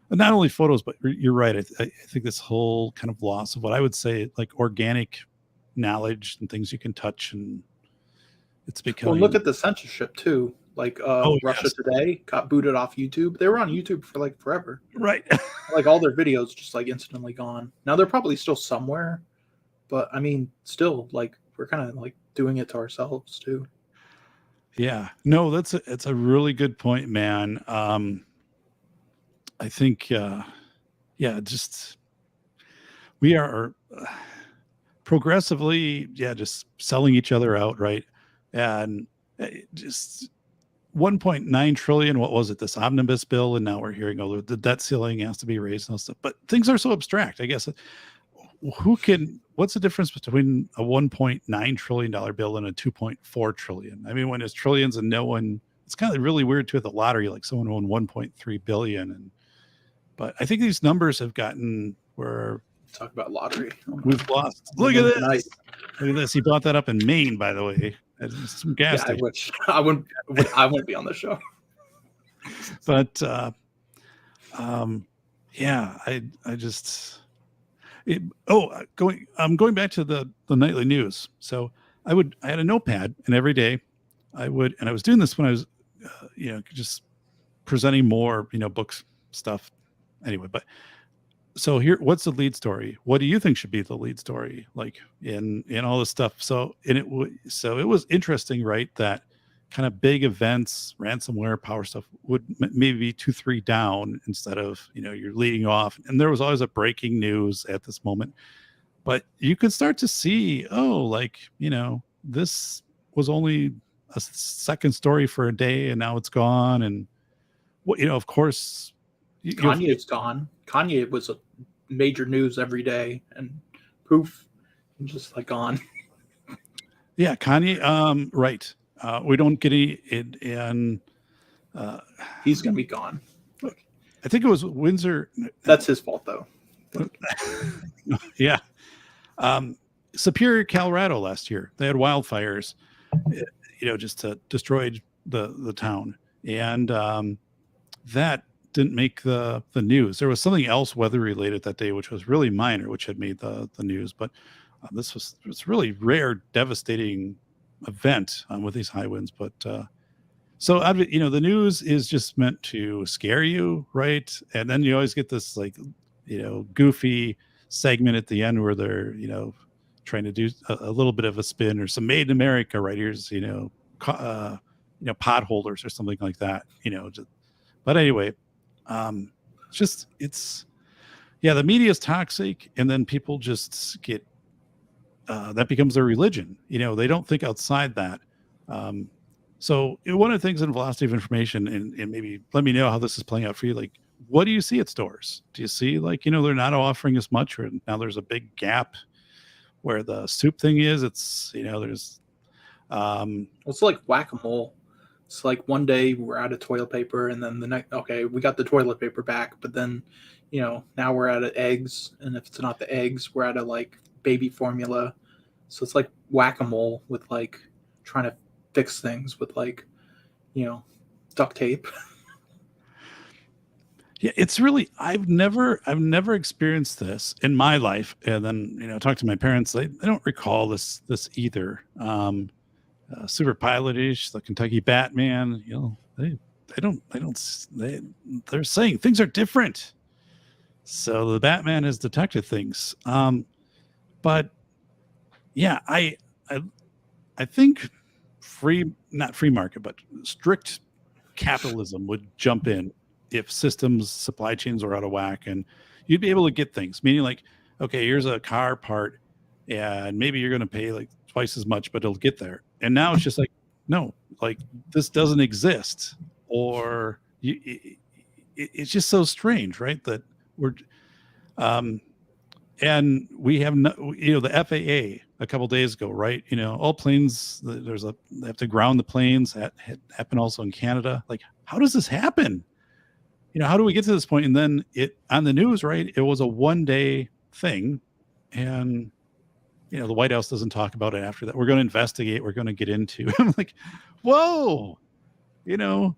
not only photos, but you're right. I think this whole kind of loss of what I would say like organic knowledge and things you can touch, and it's becoming. Well, look at the censorship too. Like Russia Today got booted off YouTube. They were on YouTube for like forever. Right. Like all their videos just like instantly gone. Now they're probably still somewhere, but I mean, still like we're kind of like doing it to ourselves too. Yeah, no, that's a really good point, man. I think, just we are progressively, just selling each other out, right? And just 1.9 trillion. What was it? This omnibus bill, and now we're hearing, the debt ceiling has to be raised and stuff. But things are so abstract. I guess what's the difference between a $1.9 trillion bill and a 2.4 trillion? I mean, when it's trillions and no one, it's kind of really weird too at the lottery, like someone won 1.3 billion. But I think these numbers have gotten where talk about lottery. We've lost. Look at this. Look at this. He brought that up in Maine, by the way. Some gas station. I wouldn't be on the show. But I just going back to the nightly news. So I had a notepad, and every day I was doing this when I was just presenting more books stuff anyway. But so here, what's the lead story? What do you think should be the lead story, like in all this stuff? So it was interesting, right, that kind of big events, ransomware, power stuff would maybe be 2-3 down instead of, you're leading off. And there was always a breaking news at this moment, but you could start to see, this was only a second story for a day and now it's gone. And of course, Kanye's gone. Kanye was a major news every day and poof, just like gone. Yeah. Kanye. Right. We don't get any, and he's going to be gone. I think it was Windsor. That's his fault, though. Yeah. Superior, Colorado last year, they had wildfires, just destroyed the town. And that didn't make the news. There was something else weather related that day, which was really minor, which had made the news. But this was really rare, devastating event with these high winds. But so the news is just meant to scare you, right? And then you always get this like goofy segment at the end where they're trying to do a little bit of a spin or some made in America, right? Here's potholders or something like that, but anyway, the media is toxic, and then people just get that becomes their religion. They don't think outside that. So one of the things in velocity of information, and maybe let me know how this is playing out for you. Like, what do you see at stores? Do you see they're not offering as much, or now there's a big gap where the soup thing is? It's there's it's like whack-a-mole. It's like one day we're out of toilet paper, and then the next, okay, we got the toilet paper back, but then now we're out of eggs, and if it's not the eggs, we're out of like baby formula. So it's like whack-a-mole with like trying to fix things with like, duct tape. Yeah, it's really I've never experienced this in my life. And then, talk to my parents, they don't recall this either. Super Pilot-ish, the Kentucky Batman, they're saying things are different. So the Batman has detected things. But yeah, I think not free market, but strict capitalism would jump in if systems, supply chains are out of whack, and you'd be able to get things. Meaning, like, okay, here's a car part, and maybe you're going to pay like twice as much, but it'll get there. And now it's just like, no, like this doesn't exist, or it's just so strange, right? That we're and we have no, the FAA a couple days ago, right? All planes, they have to ground the planes. That happened also in Canada. Like, how does this happen? How do we get to this point? And then it on the news, right? It was a 1-day thing, and the White House doesn't talk about it after that. We're going to investigate. We're going to get into. I'm like, whoa, the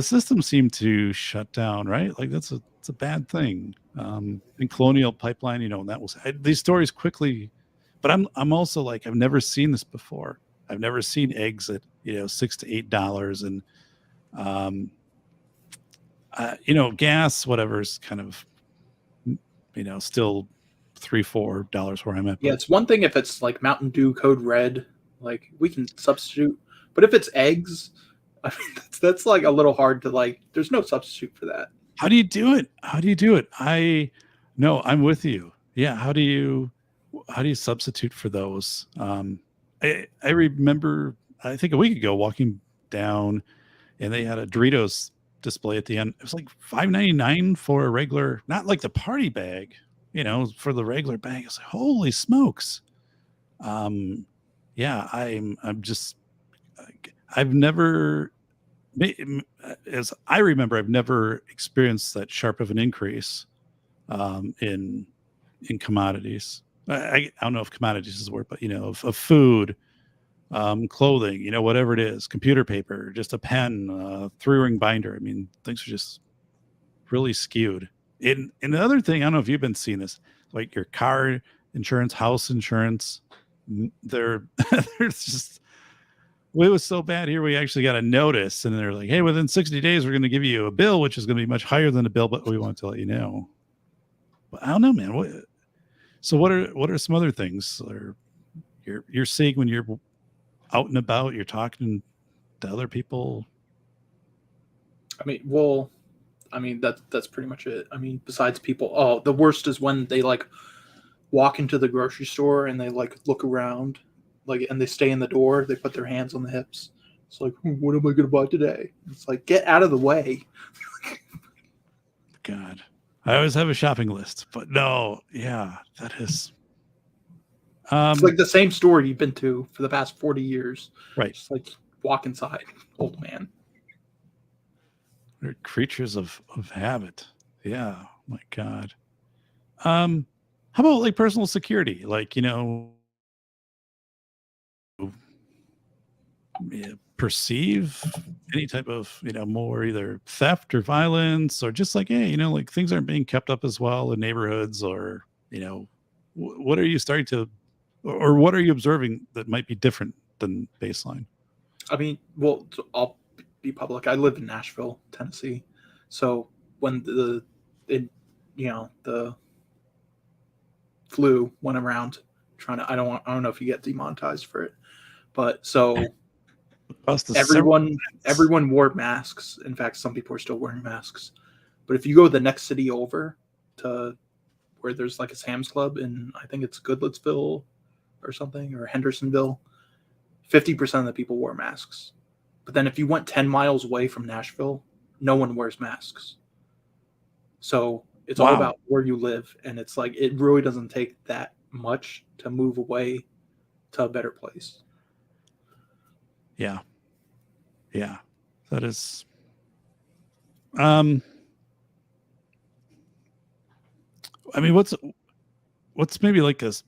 system seemed to shut down, right? Like it's a bad thing. And Colonial Pipeline, that was these stories quickly. But I'm also like, I've never seen this before. I've never seen eggs at $6 to $8, and gas, whatever's kind of still $3-4 where I'm at. Yeah, it's one thing if it's like Mountain Dew Code Red, like we can substitute. But if it's eggs, I mean that's like a little hard to like. There's no substitute for that. How do you do it? I'm with you. Yeah. How do you substitute for those? I remember, I think a week ago, walking down, and they had a Doritos display at the end. It was like $5.99 for a regular, not like the party bag, for the regular bag. It's like, holy smokes. Yeah, I'm just, I've never, as I remember, I've never experienced that sharp of an increase in commodities. I don't know if commodities is the word, but of food, clothing, whatever it is, computer paper, just a pen, 3-ring binder. I mean, things are just really skewed. And the other thing, I don't know if you've been seeing this, like your car insurance, house insurance, there's just, well, it was so bad here. We actually got a notice, and they're like, hey, within 60 days, we're going to give you a bill, which is going to be much higher than a bill, but we want to let you know. But I don't know, man. So what are some other things or you're seeing when you're out and about, you're talking to other people? That's pretty much it. I mean, besides people, the worst is when they like walk into the grocery store and they like look around, like, and they stay in the door. They put their hands on the hips. It's like, what am I going to buy today? It's like, get out of the way. God, I always have a shopping list, but no, yeah, that is. It's like the same store you've been to for the past 40 years. Right. Just like walk inside, old man. They're creatures of habit. Yeah. My God. How about like personal security? Like, perceive any type of, more either theft or violence, or just like, hey, like things aren't being kept up as well in neighborhoods, or, what are you starting to, or what are you observing that might be different than baseline? I mean, well, I'll be public. I live in Nashville, Tennessee. So when the flu went around, I don't know if you get demonetized for it, but so everyone wore masks. In fact, some people are still wearing masks. But if you go to the next city over to where there's like a Sam's Club in, I think it's Goodlettsville or something, or Hendersonville, 50% of the people wore masks. But then if you went 10 miles away from Nashville, no one wears masks. So it's all about where you live. And it's like, it really doesn't take that much to move away to a better place. Yeah. Yeah. That is, I mean, what's maybe like the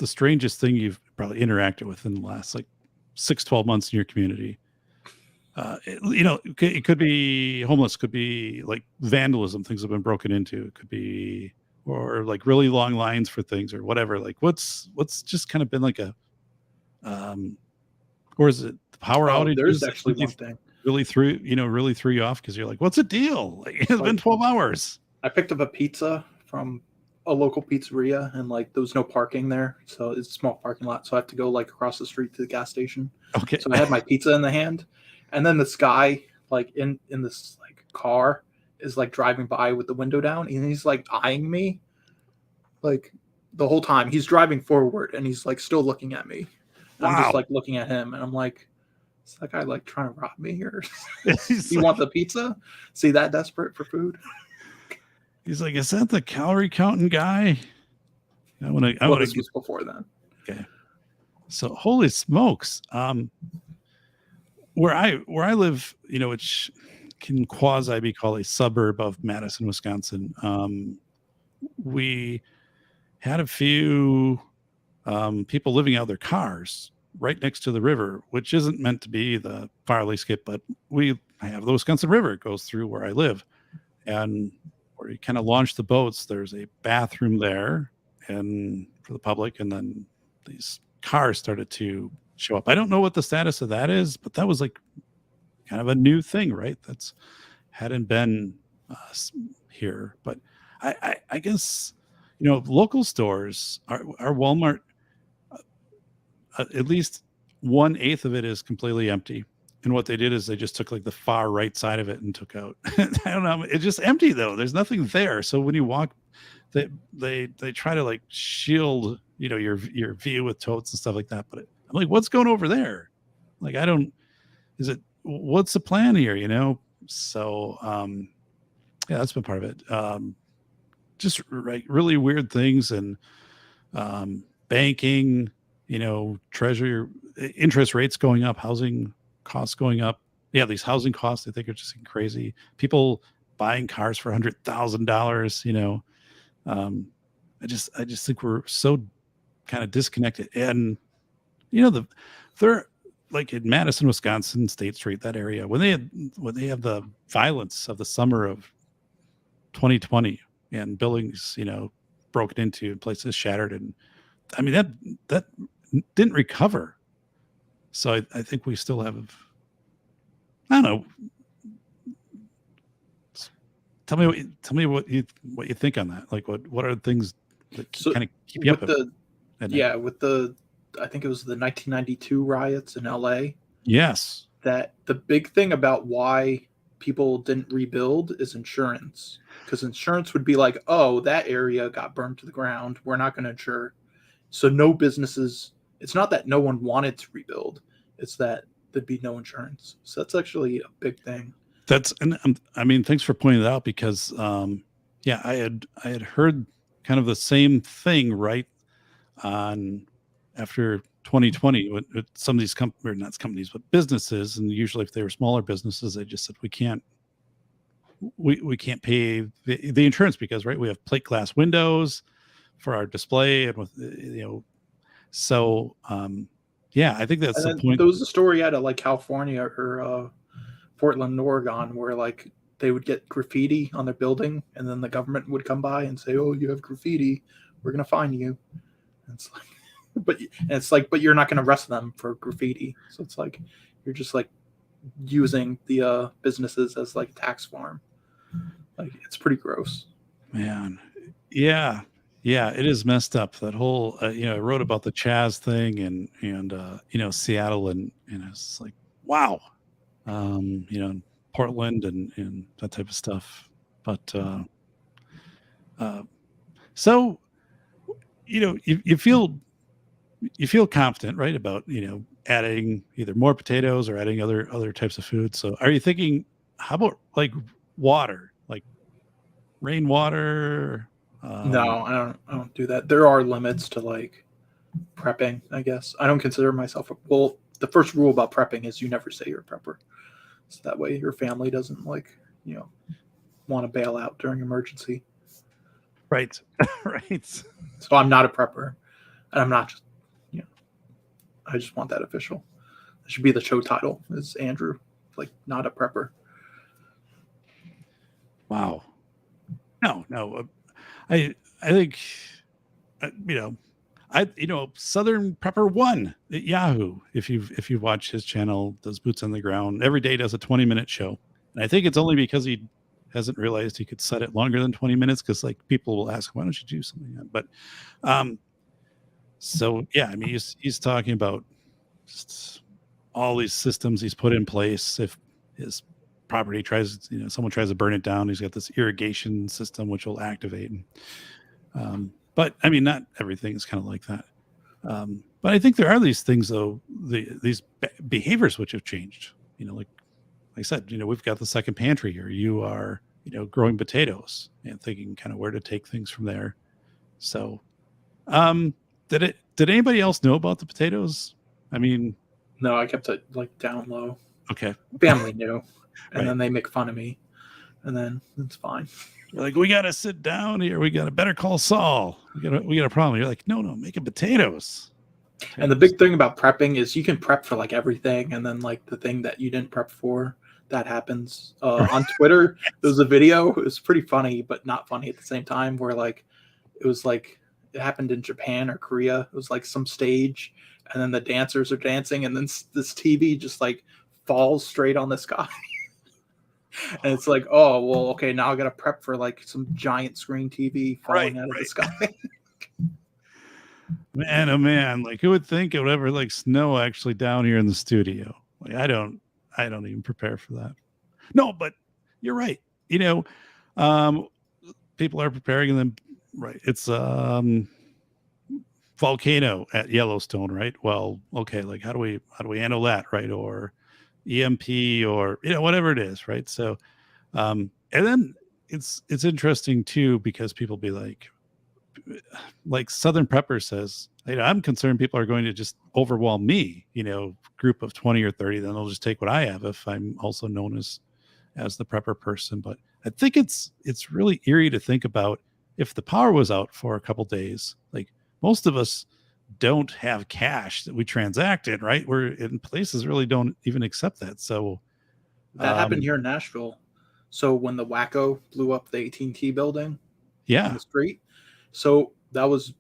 strangest thing you've probably interacted with in the last like 6-12 months in your community? It could be homeless, could be like vandalism, things have been broken into, it could be, or like really long lines for things or whatever. Like what's just kind of been like a, or is it the power Oh, outages there's that actually one thing. really threw you off because you're like, what's the deal? Like, it's been 12 hours. I picked up a pizza from a local pizzeria, and like there was no parking there, so it's a small parking lot. So I have to go like across the street to the gas station. Okay. So I had my pizza in the hand, and then this guy like in this like car is like driving by with the window down, and he's like eyeing me, like the whole time. He's driving forward, and he's like still looking at me. I'm just like looking at him, and I'm like, is that guy like trying to rob me, or you want the pizza? See that desperate for food? He's like, is that the calorie counting guy? This was before then. Okay. So holy smokes. Where I live, which can quasi be called a suburb of Madison, Wisconsin. We had a few people living out of their cars right next to the river, which isn't meant to be the fire escape, but we have the Wisconsin River. It goes through where I live, and where you kind of launch the boats, there's a bathroom there and for the public, and then these cars started to show up. I don't know what the status of that is, but that was like kind of a new thing, right? That's hadn't been here, but I guess local stores, our Walmart, at least 1/8 of it is completely empty. And what they did is they just took like the far right side of it and took out. I don't know. It's just empty though. There's nothing there. So when you walk, they try to like shield, your view with totes and stuff like that. But I'm like, what's going over there? Like, what's the plan here? So, yeah, that's been part of it. Just really weird things, and banking, treasury, interest rates going up, housing costs going up. Yeah, these housing costs, I think, are just crazy. People buying cars for $100,000. I just think we're so kind of disconnected. And they're like in Madison, Wisconsin, State Street, that area, when they have the violence of the summer of 2020 and buildings, broken into and places shattered, and I mean that didn't recover. So I think we still have, I don't know. Tell me what you think on that. Like what are the things that kind of keep you up? I think it was the 1992 riots in LA. Yes. That the big thing about why people didn't rebuild is insurance. Because insurance would be like, oh, that area got burned to the ground, we're not going to insure. So no businesses, it's not that no one wanted to rebuild, it's that there'd be no insurance. So that's actually a big thing. Thanks for pointing that out, because I had heard kind of the same thing right on after 2020 with some of these not companies, but businesses, and usually if they were smaller businesses, they just said we can't pay the insurance because we have plate glass windows for our display, and with so I think that's the point. There was a story out of like California or Portland, Oregon, where like they would get graffiti on their building, and then the government would come by and say, "Oh, you have graffiti, we're gonna fine you." And it's like, but you're not gonna arrest them for graffiti. So it's like you're just like using the businesses as like a tax farm. Like it's pretty gross. Man, yeah, it is messed up. That whole I wrote about the Chaz thing and Seattle and it's like wow. Portland and that type of stuff. But so you feel confident, right, about adding either more potatoes or adding other types of food. So are you thinking, how about like water, like rainwater? No, I don't do that. There are limits to like prepping, I guess. I don't consider myself the first rule about prepping is you never say you're a prepper. So that way your family doesn't want to bail out during emergency. Right. Right. So I'm not a prepper, and I'm not just, I just want that official. It should be the show title is Andrew, like not a prepper. Wow. No. I think Southern Prepper One at Yahoo. If you've watched his channel, does boots on the ground every day, does a 20-minute show, and I think it's only because he hasn't realized he could set it longer than 20 minutes because like people will ask, why don't you do something? But so yeah, I mean he's talking about just all these systems he's put in place. If his property someone tries to burn it down, he's got this irrigation system which will activate. But I mean, not everything is kind of like that. But I think there are these things though, these behaviors which have changed. Like I said, we've got the second pantry here. You are, growing potatoes and thinking kind of where to take things from there. So, did anybody else know about the potatoes? I mean, No, I kept it like down low. Okay. Family knew, and Right. then they make fun of me, and then it's fine. You're like, we got to sit down here. We got to better call Saul. We got a problem. You're like, no, making potatoes. And the big thing about prepping is you can prep for like everything, and then like the thing that you didn't prep for, that happens. On Twitter, there was a video. It was pretty funny, but not funny at the same time. Where like it happened in Japan or Korea. It was like some stage, and then the dancers are dancing, and then this TV just like falls straight on the sky. And it's like, oh well, okay, now I gotta prep for like some giant screen TV falling out of the sky. Man, oh man, like who would think it would ever like snow actually down here in the studio? Like I don't even prepare for that. No, but you're right. People are preparing them right. It's volcano at Yellowstone, right? Well, okay, like how do we handle that, right? Or EMP or whatever it is, right? So and then it's interesting too, because people be like Southern Prepper says, I'm concerned people are going to just overwhelm me, group of 20 or 30, then they'll just take what I have if I'm also known as the prepper person. But I think it's really eerie to think about if the power was out for a couple days, like most of us don't have cash that we transact in, right? We're in places really don't even accept that. So that happened here in Nashville. So when the wacko blew up the AT&T building in the street, so that was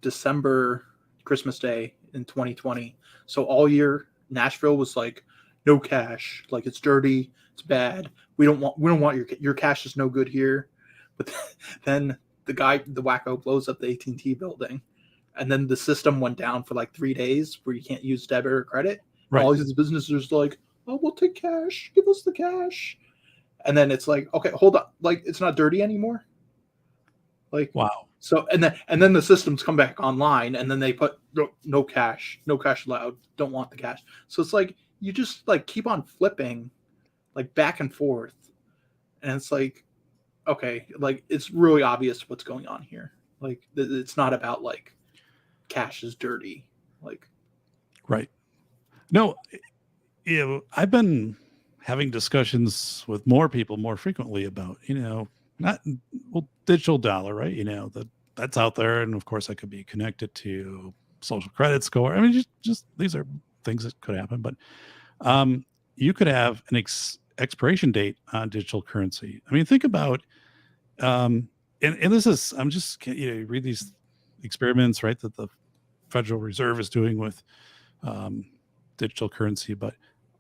December, Christmas Day in 2020. So all year Nashville was like, no cash, like it's dirty, it's bad. We don't want your cash is no good here. But then the wacko blows up the AT&T building, and then the system went down for like 3 days where you can't use debit or credit. Right. All these businesses are like, oh, we'll take cash. Give us the cash. And then it's like, okay, hold on, like it's not dirty anymore. Like wow. So and then the systems come back online, and then they put no cash allowed. Don't want the cash. So it's like you just like keep on flipping, like back and forth, and it's like, okay, like it's really obvious what's going on here. Like it's not about like cash is dirty, like right. No, I've been having discussions with more people more frequently about digital dollar, right? That's out there, and of course that could be connected to social credit score. I mean, just these are things that could happen, but you could have an expiration date on digital currency. I mean, think about and this is, I'm just read these experiments, right, that the Federal Reserve is doing with digital currency. But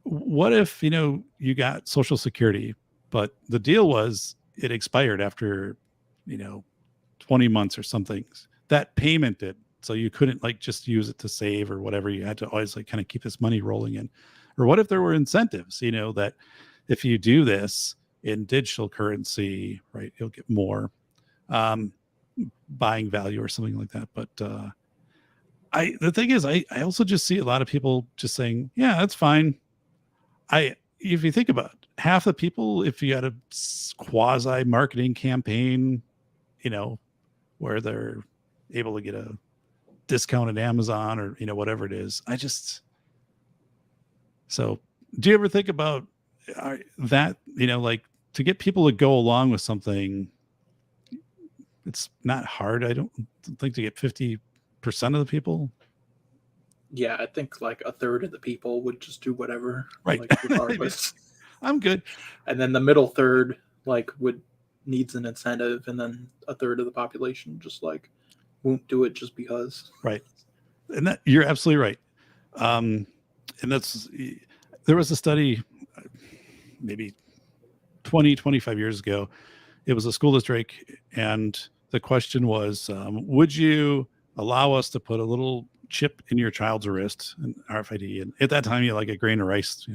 what if you got Social Security, but the deal was it expired after 20 months or something? That payment did, so you couldn't like just use it to save or whatever. You had to always like kind of keep this money rolling in. Or what if there were incentives, that if you do this in digital currency, right, you'll get more buying value or something like that. But the thing is, I also just see a lot of people just saying, yeah, that's fine. If you think about it, half the people, if you had a quasi marketing campaign, where they're able to get a discount at Amazon or, whatever it is, so do you ever think about that, like to get people to go along with something, it's not hard. I don't think to get 50% of the people. Yeah, I think like a third of the people would just do whatever, Right. like regardless. I'm good. And then the middle third like needs an incentive, and then a third of the population just like won't do it just because. Right. And that you're absolutely right. And there was a study maybe 20, 25 years ago. It was a school district, and the question was, would you allow us to put a little chip in your child's wrist, an RFID? And at that time, you like a grain of rice,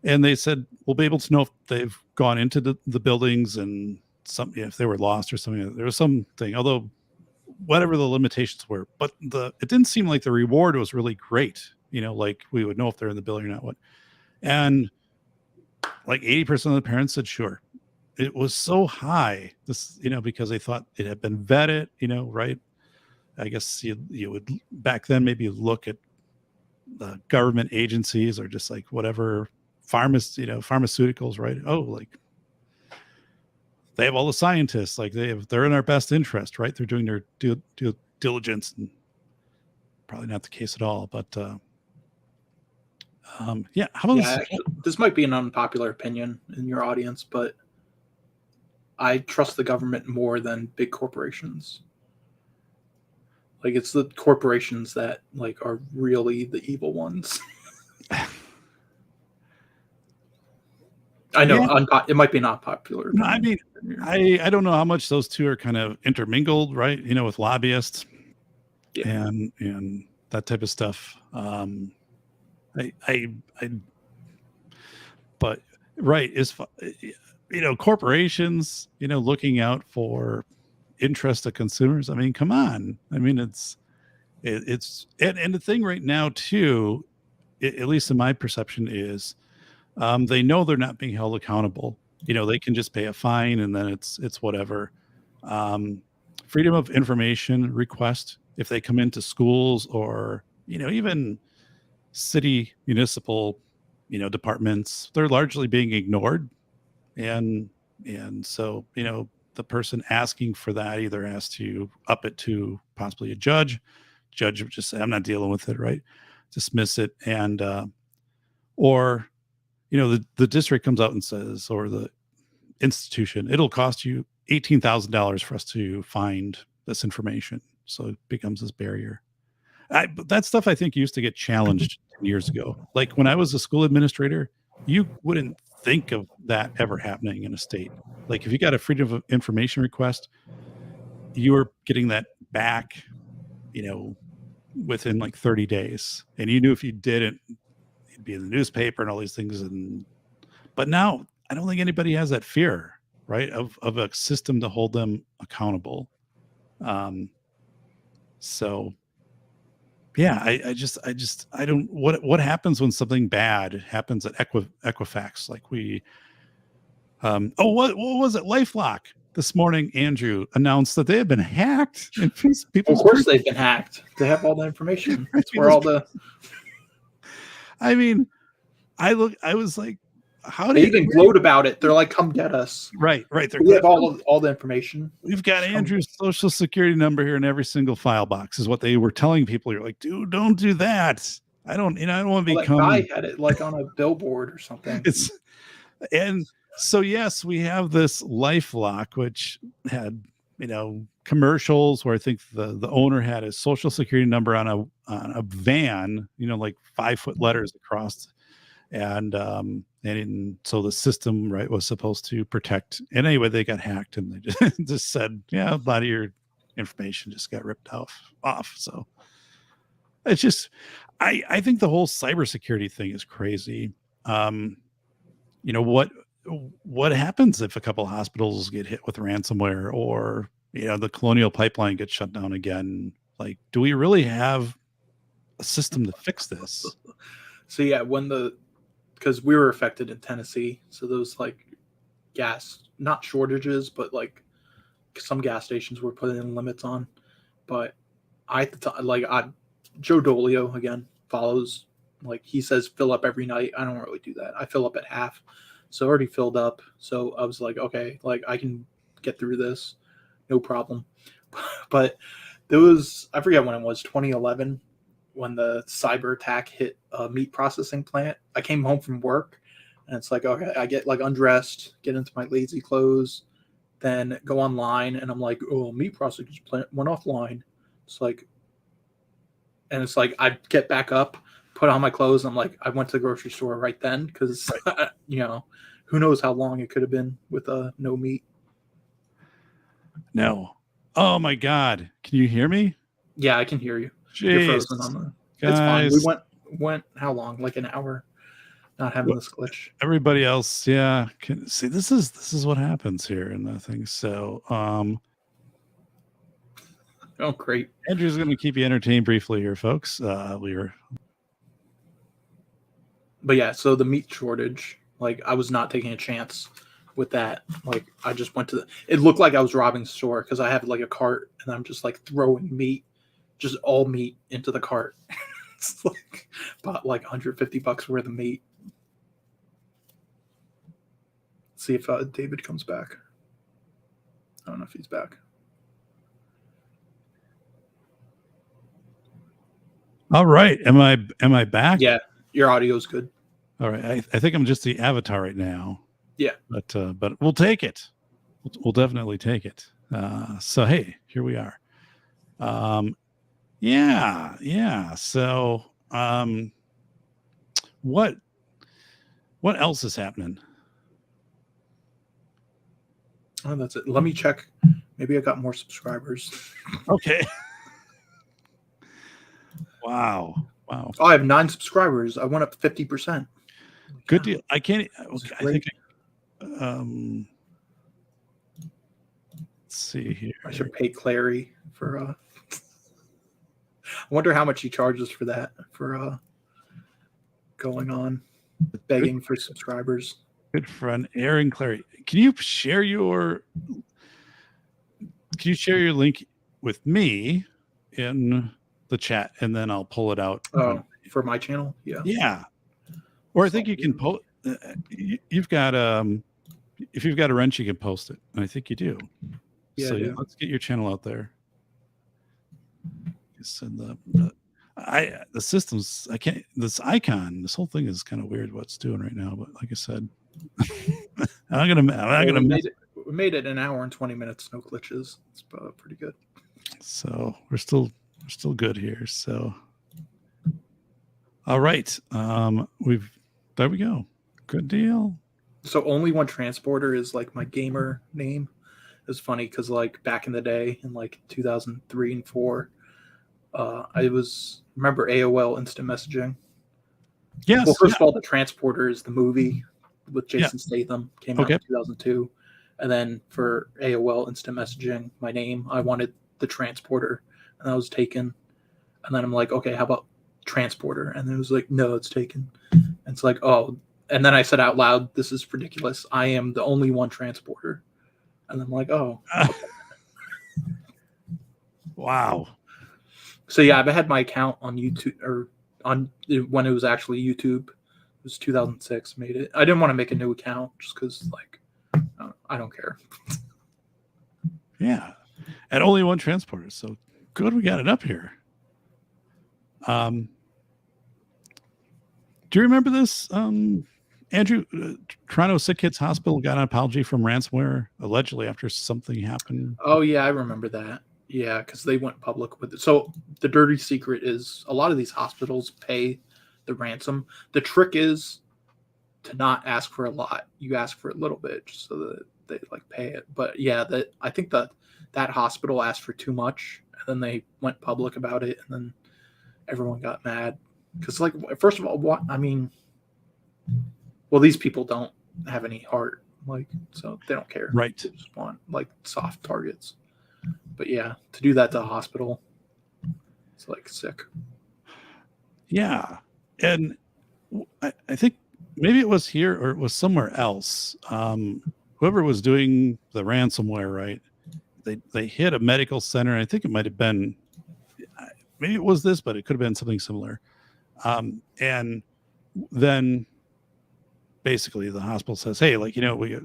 and they said, we'll be able to know if they've gone into the buildings and if they were lost or something. There was something, although whatever the limitations were, but it didn't seem like the reward was really great. Like we would know if they're in the building or not. And like 80% of the parents said, sure. It was so high, because they thought it had been vetted, right? I guess you would back then maybe look at the government agencies or just like whatever pharmaceuticals, right? Oh, like they have all the scientists, like they're in our best interest, right? They're doing their due diligence, and probably not the case at all. But how about this? This might be an unpopular opinion in your audience, but I trust the government more than big corporations. Like it's the corporations that like are really the evil ones. I know it might be not popular. No, I mean, I don't know how much those two are kind of intermingled, right? With lobbyists and that type of stuff. But right is, corporations, looking out for interest of consumers. I mean, come on. I mean, it's and the thing right now too, at least in my perception is, they know they're not being held accountable. They can just pay a fine and then it's whatever. Freedom of information request, if they come into schools or, even city municipal, departments, they're largely being ignored. And so, the person asking for that either has to up it to possibly a judge would just say, I'm not dealing with it, right? Dismiss it. And, or, the district comes out and says, or the institution, it'll cost you $18,000 for us to find this information. So it becomes this barrier. But that stuff I think used to get challenged 10 years ago. Like when I was a school administrator, you wouldn't think of that ever happening in a state. Like if you got a freedom of information request, you were getting that back, within like 30 days. And you knew if you didn't, it'd be in the newspaper and all these things. But now I don't think anybody has that fear, right? Of a system to hold them accountable. So yeah, I don't, what happens when something bad happens at Equifax? Like what was it? LifeLock this morning, Andrew announced that they have been hacked. And of course they've been hacked. They have all the information. That's where all the... I mean, I was like, how they even gloat about it. They're like, come get us. Right. We have all the information. We've got Andrew's social security number here in every single file box is what they were telling people. You're like, dude, don't do that. I don't want to become... That guy had it like on a billboard or something. And so, yes, we have this LifeLock, which had, commercials where I think the owner had his social security number on a van, like 5-foot letters across. And so the system, right, was supposed to protect. And anyway, they got hacked and they just said, yeah, a lot of your information just got ripped off. So it's just, I think the whole cybersecurity thing is crazy. What happens if a couple of hospitals get hit with ransomware, or, the Colonial Pipeline gets shut down again? Like, do we really have a system to fix this? So yeah, because we were affected in Tennessee, so those like gas, not shortages, but like some gas stations were putting in limits on. But Joe Dolio again follows, like he says, fill up every night. I don't really do that. I fill up at half, so already filled up. So I was like, okay, like I can get through this, no problem. But there was, I forget when it was, 2011, when the cyber attack hit a meat processing plant. I came home from work, and it's like, okay, I get like undressed, get into my lazy clothes, then go online, and I'm like, oh, meat processing plant went offline. It's like, and it's like I get back up, put on my clothes, and I'm like, I went to the grocery store right then because you know, who knows how long it could have been with no meat. No. Oh my God. Can you hear me? Yeah, I can hear you. Jeez. You're frozen on the. It's fine. We went how long? Like an hour, not having this glitch. Everybody else, yeah. Can see this is what happens here in the thing. So Oh, great. Andrew's going to keep you entertained briefly here, folks. But yeah, so the meat shortage, like I was not taking a chance with that. Like I just went to it looked like I was robbing the store because I have like a cart and I'm just like throwing meat, just all meat into the cart. It's like about like $150 worth of meat. See if David comes back. I don't know if he's back. All right. Am I back? Yeah, your audio's good. All right. I think I'm just the avatar right now. Yeah. But we'll take it. We'll definitely take it. So hey, here we are. Yeah. So what else is happening? Oh, that's it. Let me check. Maybe I got more subscribers. Okay. Wow. Oh, I have 9 subscribers. I went up 50%. Good deal. I can't. Okay, I think. Let's see here. I should pay Clary for. I wonder how much he charges for that. For going on begging for subscribers. Good friend Aaron Clary. Can you share your link with me in the chat, and then I'll pull it out. Oh, for my channel? Yeah. Or I think you can post. You've got if you've got a wrench, you can post it, and I think you do. Yeah. So let's get your channel out there. Send the systems. I can't. This icon. This whole thing is kind of weird. What it's doing right now, but like I said, I'm gonna. We made it an hour and 20 minutes, no glitches. It's pretty good. So we're still good here. So all right, there we go. Good deal. So only one transporter is like my gamer name. It's funny because like back in the day in like 2003 and 4, I remember AOL instant messaging. Yes. Well, first of all, the transporter is the movie with Jason Statham, came out in 2002. And then for AOL instant messaging, my name, I wanted the transporter, and that was taken. And then I'm like, okay, how about transporter? And it was like, no, it's taken. And it's like, oh. And then I said out loud, this is ridiculous. I am the only one transporter. And I'm like, oh. Wow. So yeah, I've had my account on YouTube, or on when it was actually YouTube. It was 2006. Made it. I didn't want to make a new account just because, like, I don't care. Yeah, and only one transporter. So good, we got it up here. Do you remember this, Andrew? Toronto Sick Kids Hospital got an apology from ransomware allegedly after something happened. Oh yeah, I remember that. Yeah, because they went public with it. So the dirty secret is a lot of these hospitals pay the ransom. The trick is to not ask for a lot. You ask for a little bit just so that they like pay it. But yeah, I think that hospital asked for too much, and then they went public about it, and then everyone got mad because, like, first of all, what I mean, well, these people don't have any heart, like, so they don't care. Right. They just want like soft targets. But yeah, to do that to a hospital, it's like sick. Yeah, and I think maybe it was here or it was somewhere else. Whoever was doing the ransomware, right? They hit a medical center. I think it might have been, maybe it was this, but it could have been something similar. And then basically the hospital says, hey, like, we got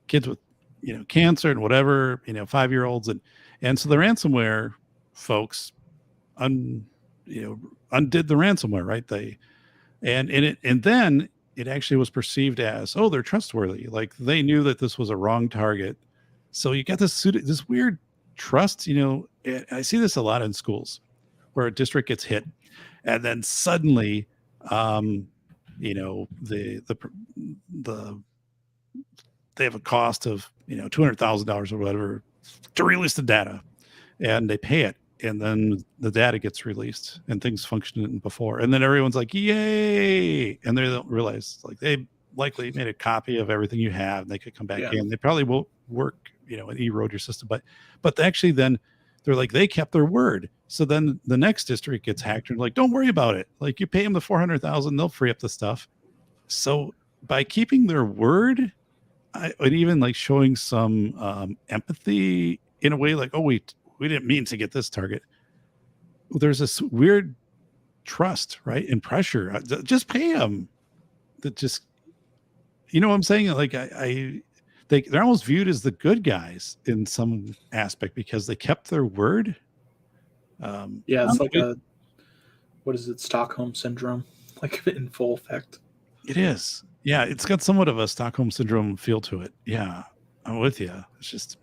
kids with cancer and whatever, 5-year-olds. And so the ransomware folks undid the ransomware, right? And then it actually was perceived as, oh, they're trustworthy. Like they knew that this was a wrong target. So you got this weird trust, I see this a lot in schools where a district gets hit and then suddenly, they have a cost of, $200,000 or whatever to release the data, and they pay it. And then the data gets released and things functioned before. And then everyone's like, yay. And they don't realize like they likely made a copy of everything you have. And they could come back in. They probably won't work, and erode your system. But actually then they're like, they kept their word. So then the next district gets hacked and like, don't worry about it. Like you pay them the 400,000, they'll free up the stuff. So by keeping their word, and even like showing some empathy in a way, like, oh, we didn't mean to get this target. Well, there's this weird trust, right? And pressure. Just pay them. That just, what I'm saying? Like they're almost viewed as the good guys in some aspect because they kept their word. It's like what is it? Stockholm syndrome, like in full effect. It is. Yeah. It's got somewhat of a Stockholm syndrome feel to it. Yeah. I'm with you. It's just,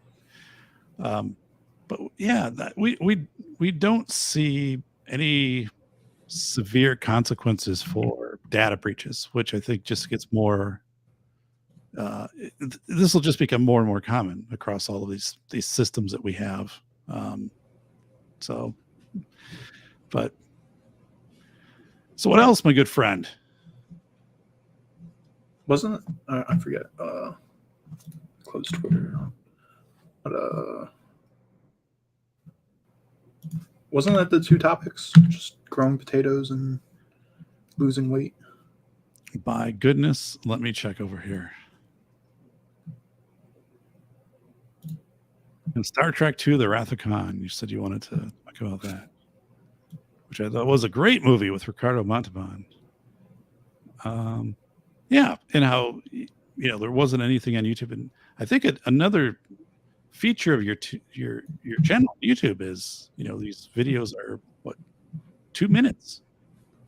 but yeah, that we don't see any severe consequences for data breaches, which I think just gets more. This will just become more and more common across all of these systems that we have. So what else, my good friend? Wasn't it? I forget. Close Twitter. But wasn't that the two topics? Just growing potatoes and losing weight? By goodness, let me check over here. And Star Trek II, The Wrath of Khan, you said you wanted to talk about that, which I thought was a great movie with Ricardo Montalban. And how, there wasn't anything on YouTube. And I think another feature of your channel on YouTube is, these videos are 2 minutes.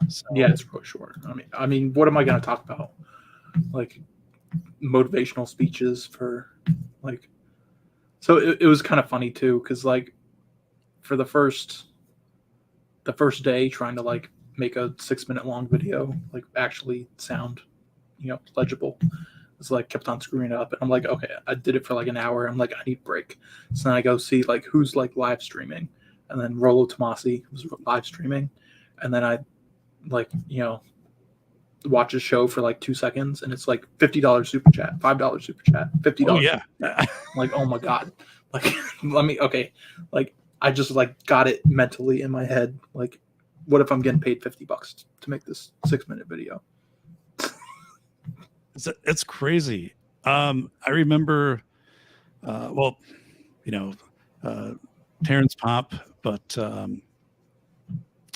So, yeah, it's really short. I mean, what am I going to talk about? Like motivational speeches for like. So it was kind of funny too, because like for the first day trying to like make a 6-minute long video, like actually sound, legible. It's like kept on screwing it up. And I'm like, okay, I did it for like an hour. I'm like, I need a break. So then I go see like who's like live streaming. And then Rollo Tomasi was live streaming. And then I like, watch a show for like 2 seconds and it's like $50 super chat, $5 super chat, $50. Oh, yeah. I'm like, oh my God. Like, like I just like got it mentally in my head. Like, what if I'm getting paid $50 to make this 6-minute video? It's crazy. I remember, Terrence Popp, but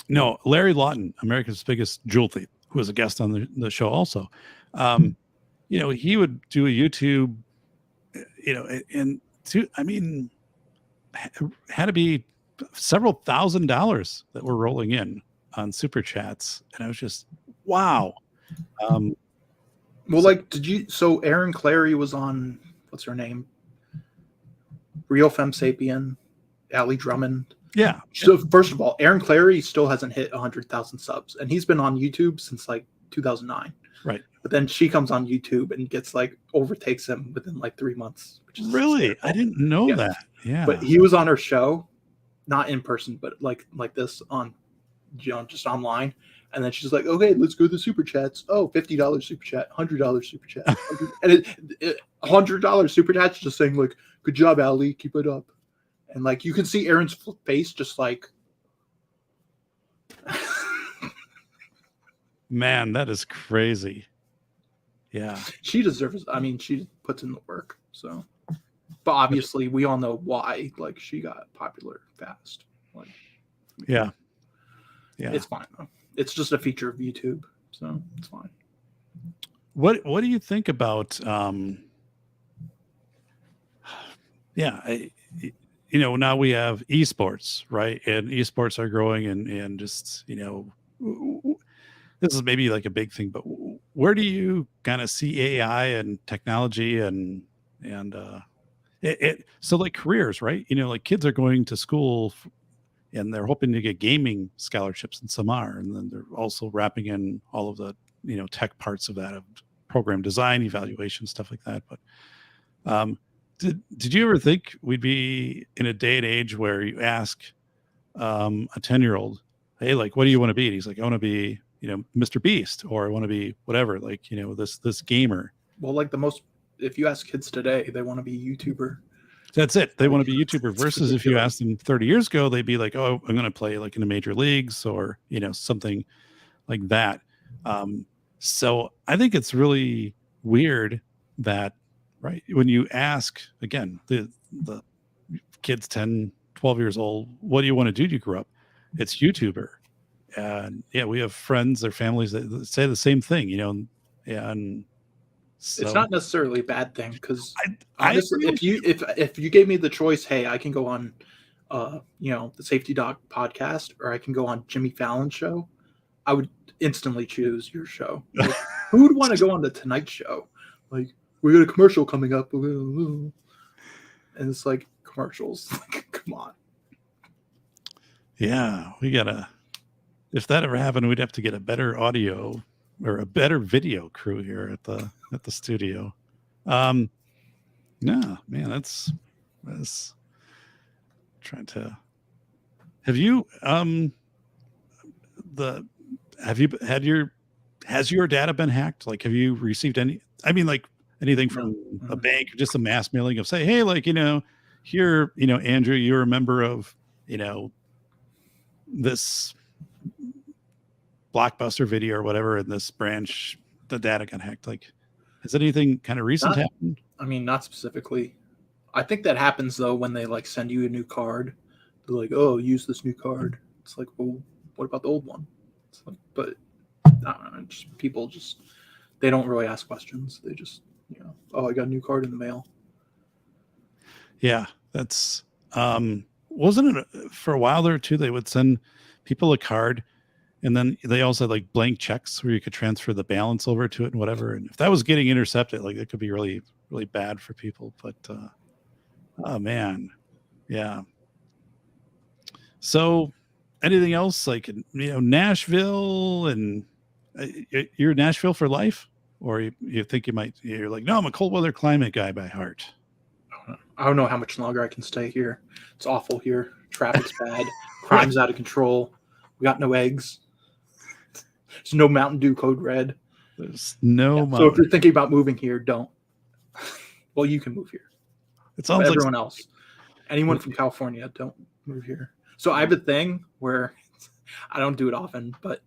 no, Larry Lawton, America's Biggest Jewel Thief, who was a guest on the show also. He would do a YouTube, had to be several $1,000s that were rolling in on super chats. And I was just, wow. Well, like, so Erin Clary was on, what's her name? Real Femme Sapien, Allie Drummond. Yeah. So first of all, Erin Clary still hasn't hit 100,000 subs, and he's been on YouTube since like 2009. Right. But then she comes on YouTube and gets like overtakes him within like 3 months. Which is really? hysterical. I didn't know that. Yeah. But he was on her show, not in person, but like this on, just online. And then she's like, okay, let's go to the super chats. Oh, $50 super chat, $100 super chat. And $100 super chats just saying like, good job, Ali, keep it up. And like, you can see Erin's face just like. Man, that is crazy. Yeah. She deserves, she puts in the work. So, but obviously we all know why, like she got popular fast. Like, yeah. It's fine though. It's just a feature of YouTube, so it's fine. What do you think about Yeah. Now we have esports, right? And esports are growing and just, this is maybe like a big thing, but where do you kind of see AI and technology and so like careers, right? Like kids are going to school and they're hoping to get gaming scholarships, and some are, and then they're also wrapping in all of the tech parts of that, of program design, evaluation, stuff like that. But did you ever think we'd be in a day and age where you ask a 10-year-old, hey, like, what do you want to be? And he's like, I want to be Mr. Beast, or I want to be whatever, like this gamer. Well, like if you ask kids today, they want to be YouTuber. That's it. They want to be YouTuber. Versus if you asked them 30 years ago, they'd be like, oh, I'm going to play like in the major leagues, or, something like that. So I think it's really weird that, right, when you ask, again, the kids 10, 12 years old, what do you want to do when you grow up? It's YouTuber. And yeah, we have friends or families that say the same thing, and so, it's not necessarily a bad thing, because honestly, if you gave me the choice, hey, I can go on, the Safety Doc podcast, or I can go on Jimmy Fallon's show, I would instantly choose your show. Like, who would want to go on the Tonight Show? Like, we got a commercial coming up, and it's like commercials. Like, come on. Yeah, if that ever happened, we'd have to get a better audio or a better video crew here at the studio. No, man, that's trying to. Have you has your data been hacked? Like, have you received any? I mean, like anything from a bank, just a mass mailing of, say, hey, like, here, Andrew, you're a member of, this Blockbuster video or whatever in this branch, the data got hacked. Like, has anything kind of recent happened? I mean, not specifically. I think that happens though when they like send you a new card. They're like, oh, use this new card. It's like, well, what about the old one? It's like, but I don't know, people they don't really ask questions. They just, oh, I got a new card in the mail. Yeah, that's wasn't it for a while there too? They would send people a card, and then they also had like blank checks where you could transfer the balance over to it and whatever. And if that was getting intercepted, like, it could be really, really bad for people. But oh man, yeah. So anything else, like, Nashville, and you're Nashville for life, or you think you're like, no, I'm a cold weather climate guy by heart. I don't know how much longer I can stay here. It's awful here. Traffic's bad. Crime's out of control. We got no eggs. There's no Mountain Dew Code Red. There's no. So if you're thinking about moving here, don't. Well, you can move here. It sounds everyone else. Anyone from California, don't move here. So I have a thing where I don't do it often, but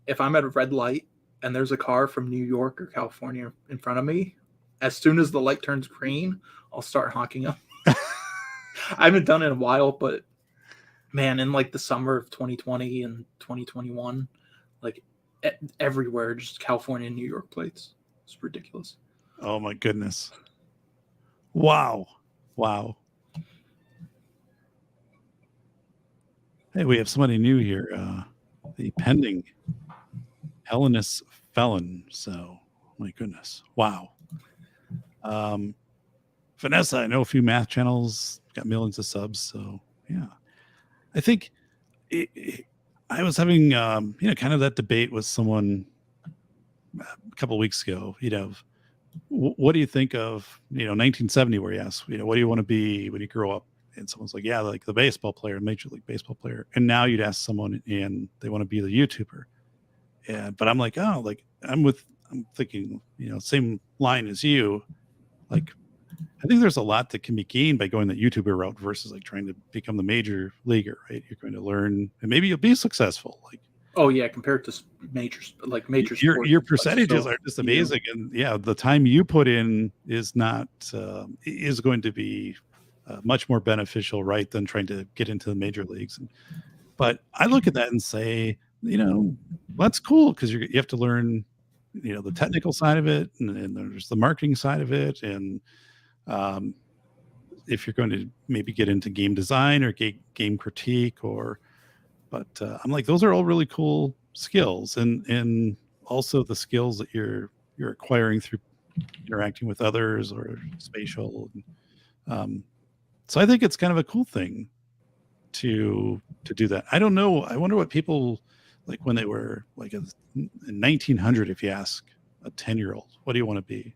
if I'm at a red light and there's a car from New York or California in front of me, as soon as the light turns green, I'll start honking up. I haven't done it in a while, but man, in like the summer of 2020 and 2021, like everywhere, just California and New York plates. It's ridiculous. Oh my goodness. Wow. Hey, we have somebody new here. The pending Hellenist felon. So, my goodness. Wow. Vanessa, I know a few math channels, got millions of subs. So, yeah. I think I was having, kind of that debate with someone a couple of weeks ago, what do you think of, 1970, where you ask, what do you want to be when you grow up? And someone's like, yeah, like the baseball player, Major League Baseball player. And now you'd ask someone and they want to be the YouTuber. But I'm like, oh, like I'm thinking, same line as you. Like, I think there's a lot that can be gained by going the YouTuber route versus like trying to become the major leaguer, right? You're going to learn and maybe you'll be successful. Like, oh yeah, compared to major sports, your percentages are just amazing. And yeah, the time you put in is going to be much more beneficial, right, than trying to get into the major leagues. But I look at that and say, that's cool, because you have to learn, the technical side of it, and there's the marketing side of it, and if you're going to maybe get into game design or game critique, but I'm like, those are all really cool skills, and also the skills that you're acquiring through interacting with others or spatial. So I think it's kind of a cool thing to do that. I don't know. I wonder what people like when they were like in 1900. If you ask a 10-year-old, what do you want to be?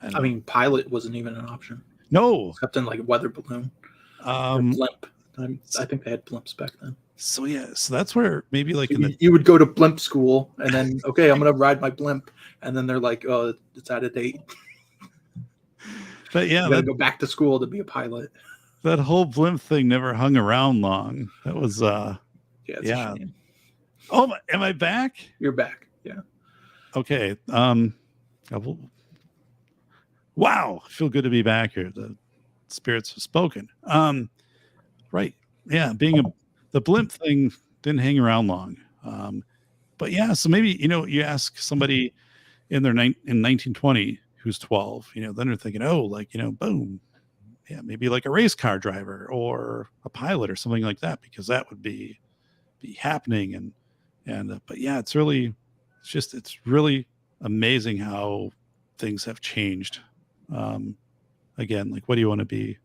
I mean, pilot wasn't even an option. No, except in like a weather balloon or blimp. I think they had blimps back then. So yeah, so that's where maybe like so you would go to blimp school and then okay, I'm gonna ride my blimp, and then they're like, oh, it's out of date. But yeah, you gotta go back to school to be a pilot. That whole blimp thing never hung around long. That was yeah. Oh, am I back? You're back. Yeah. Okay. Wow, I feel good to be back here. The spirits have spoken. Right. Yeah, the blimp thing didn't hang around long. But yeah, so maybe, you ask somebody in 1920 who's 12, then they're thinking, oh, like, boom. Yeah, maybe like a race car driver or a pilot or something like that, because that would be happening. But yeah, it's really amazing how things have changed. Again, like, what do you want to be?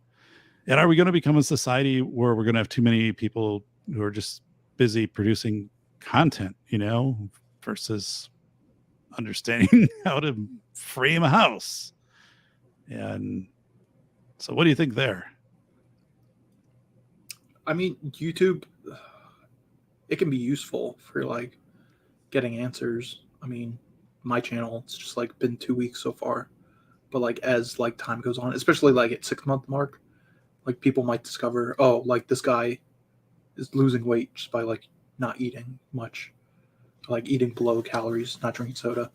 And are we going to become a society where we're going to have too many people who are just busy producing content, versus understanding how to frame a house? And so what do you think there? I mean, YouTube, it can be useful for like getting answers. I mean, my channel, it's just like been 2 weeks so far. But like as like time goes on, especially like at 6-month mark, like people might discover, oh, like this guy is losing weight just by like not eating much, like eating below calories, not drinking soda.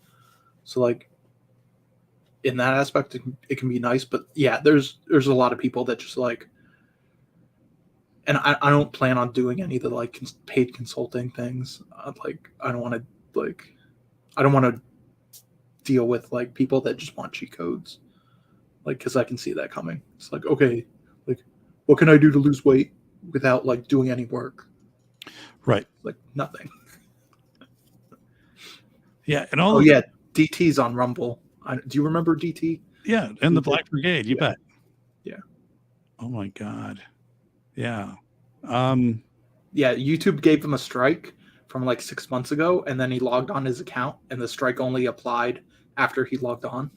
So like in that aspect, it can be nice. But yeah, there's a lot of people that just like, and I don't plan on doing any of the like paid consulting things. I don't want to deal with like people that just want cheat codes, like, because I can see that coming. It's like, okay, like, what can I do to lose weight without like doing any work? Right. Like nothing. Yeah. And DT's on Rumble. Do you remember DT? Yeah. And the Black Brigade, you bet. Yeah. Oh my God. Yeah. Yeah. YouTube gave him a strike from like 6 months ago, and then he logged on his account, and the strike only applied after he logged on.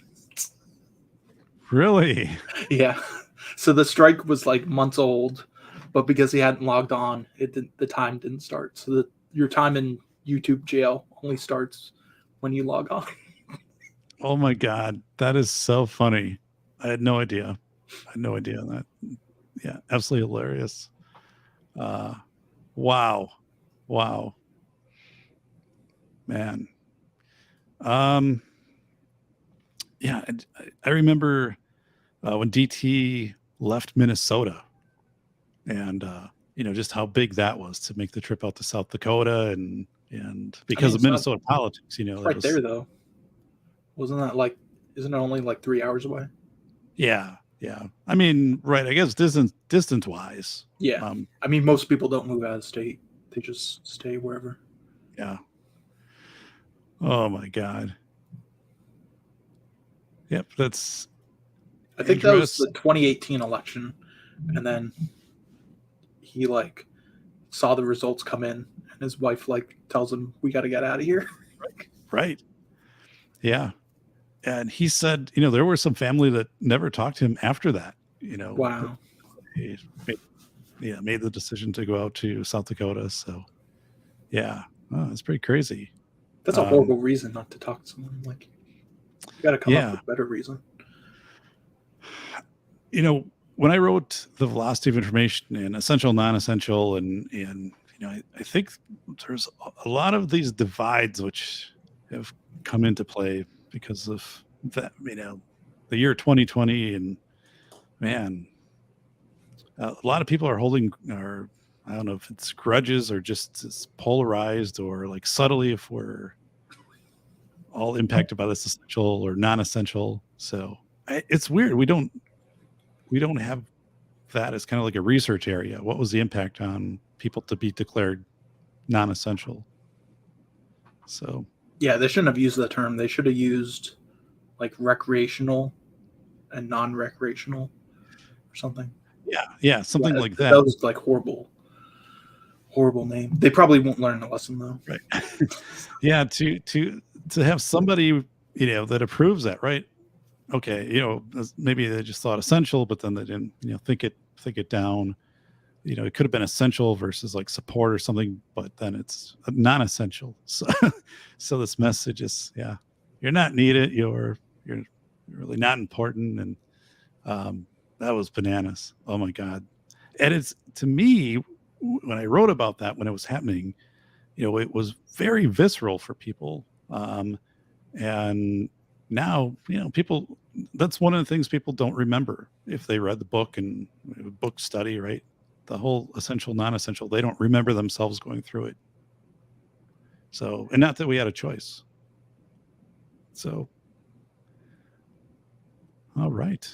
Really? Yeah. So the strike was like months old, but because he hadn't logged on, the time didn't start. So your time in YouTube jail only starts when you log on. Oh my God, that is so funny. I had no idea. That. Yeah, absolutely hilarious. Wow. Man. Yeah, I remember when DT left Minnesota, and just how big that was to make the trip out to South Dakota, and because of Minnesota politics, right there though. Isn't it only like 3 hours away? Yeah. I mean, right. I guess distance wise. Yeah. I mean, most people don't move out of state; they just stay wherever. Yeah. Oh my God. Yep, I think that was the 2018 election, and then he like saw the results come in, and his wife like tells him, "We got to get out of here." Right. Yeah. And he said, there were some family that never talked to him after that. Wow. He made the decision to go out to South Dakota. So, yeah, it's pretty crazy. That's a horrible reason not to talk to someone. Like, you got to come up with a better reason. When I wrote the velocity of information and essential, non-essential, and I think there's a lot of these divides which have come into play because of that, the year 2020, and man, a lot of people are holding, or I don't know if it's grudges or just it's polarized, or like subtly if we're all impacted by this essential or non-essential. So it's weird. We don't we don't have that as kind of like a research area. What was the impact on people to be declared non-essential? So Yeah, they shouldn't have used the term. They should have used like recreational and non-recreational or something. yeah, something like that. That was like horrible name. They probably won't learn the lesson though. Right. Yeah, to have somebody, that approves that, right? Okay, maybe they just thought essential, but then they didn't, think it down. It could have been essential versus like support or something, but then it's non-essential. So this message is, you're not needed. You're really not important. And that was bananas. Oh my God. And it's, to me, when I wrote about that, when it was happening, it was very visceral for people. And now, people, that's one of the things people don't remember if they read the book and book study, right? The whole essential, non-essential, they don't remember themselves going through it. So, and not that we had a choice. So, all right.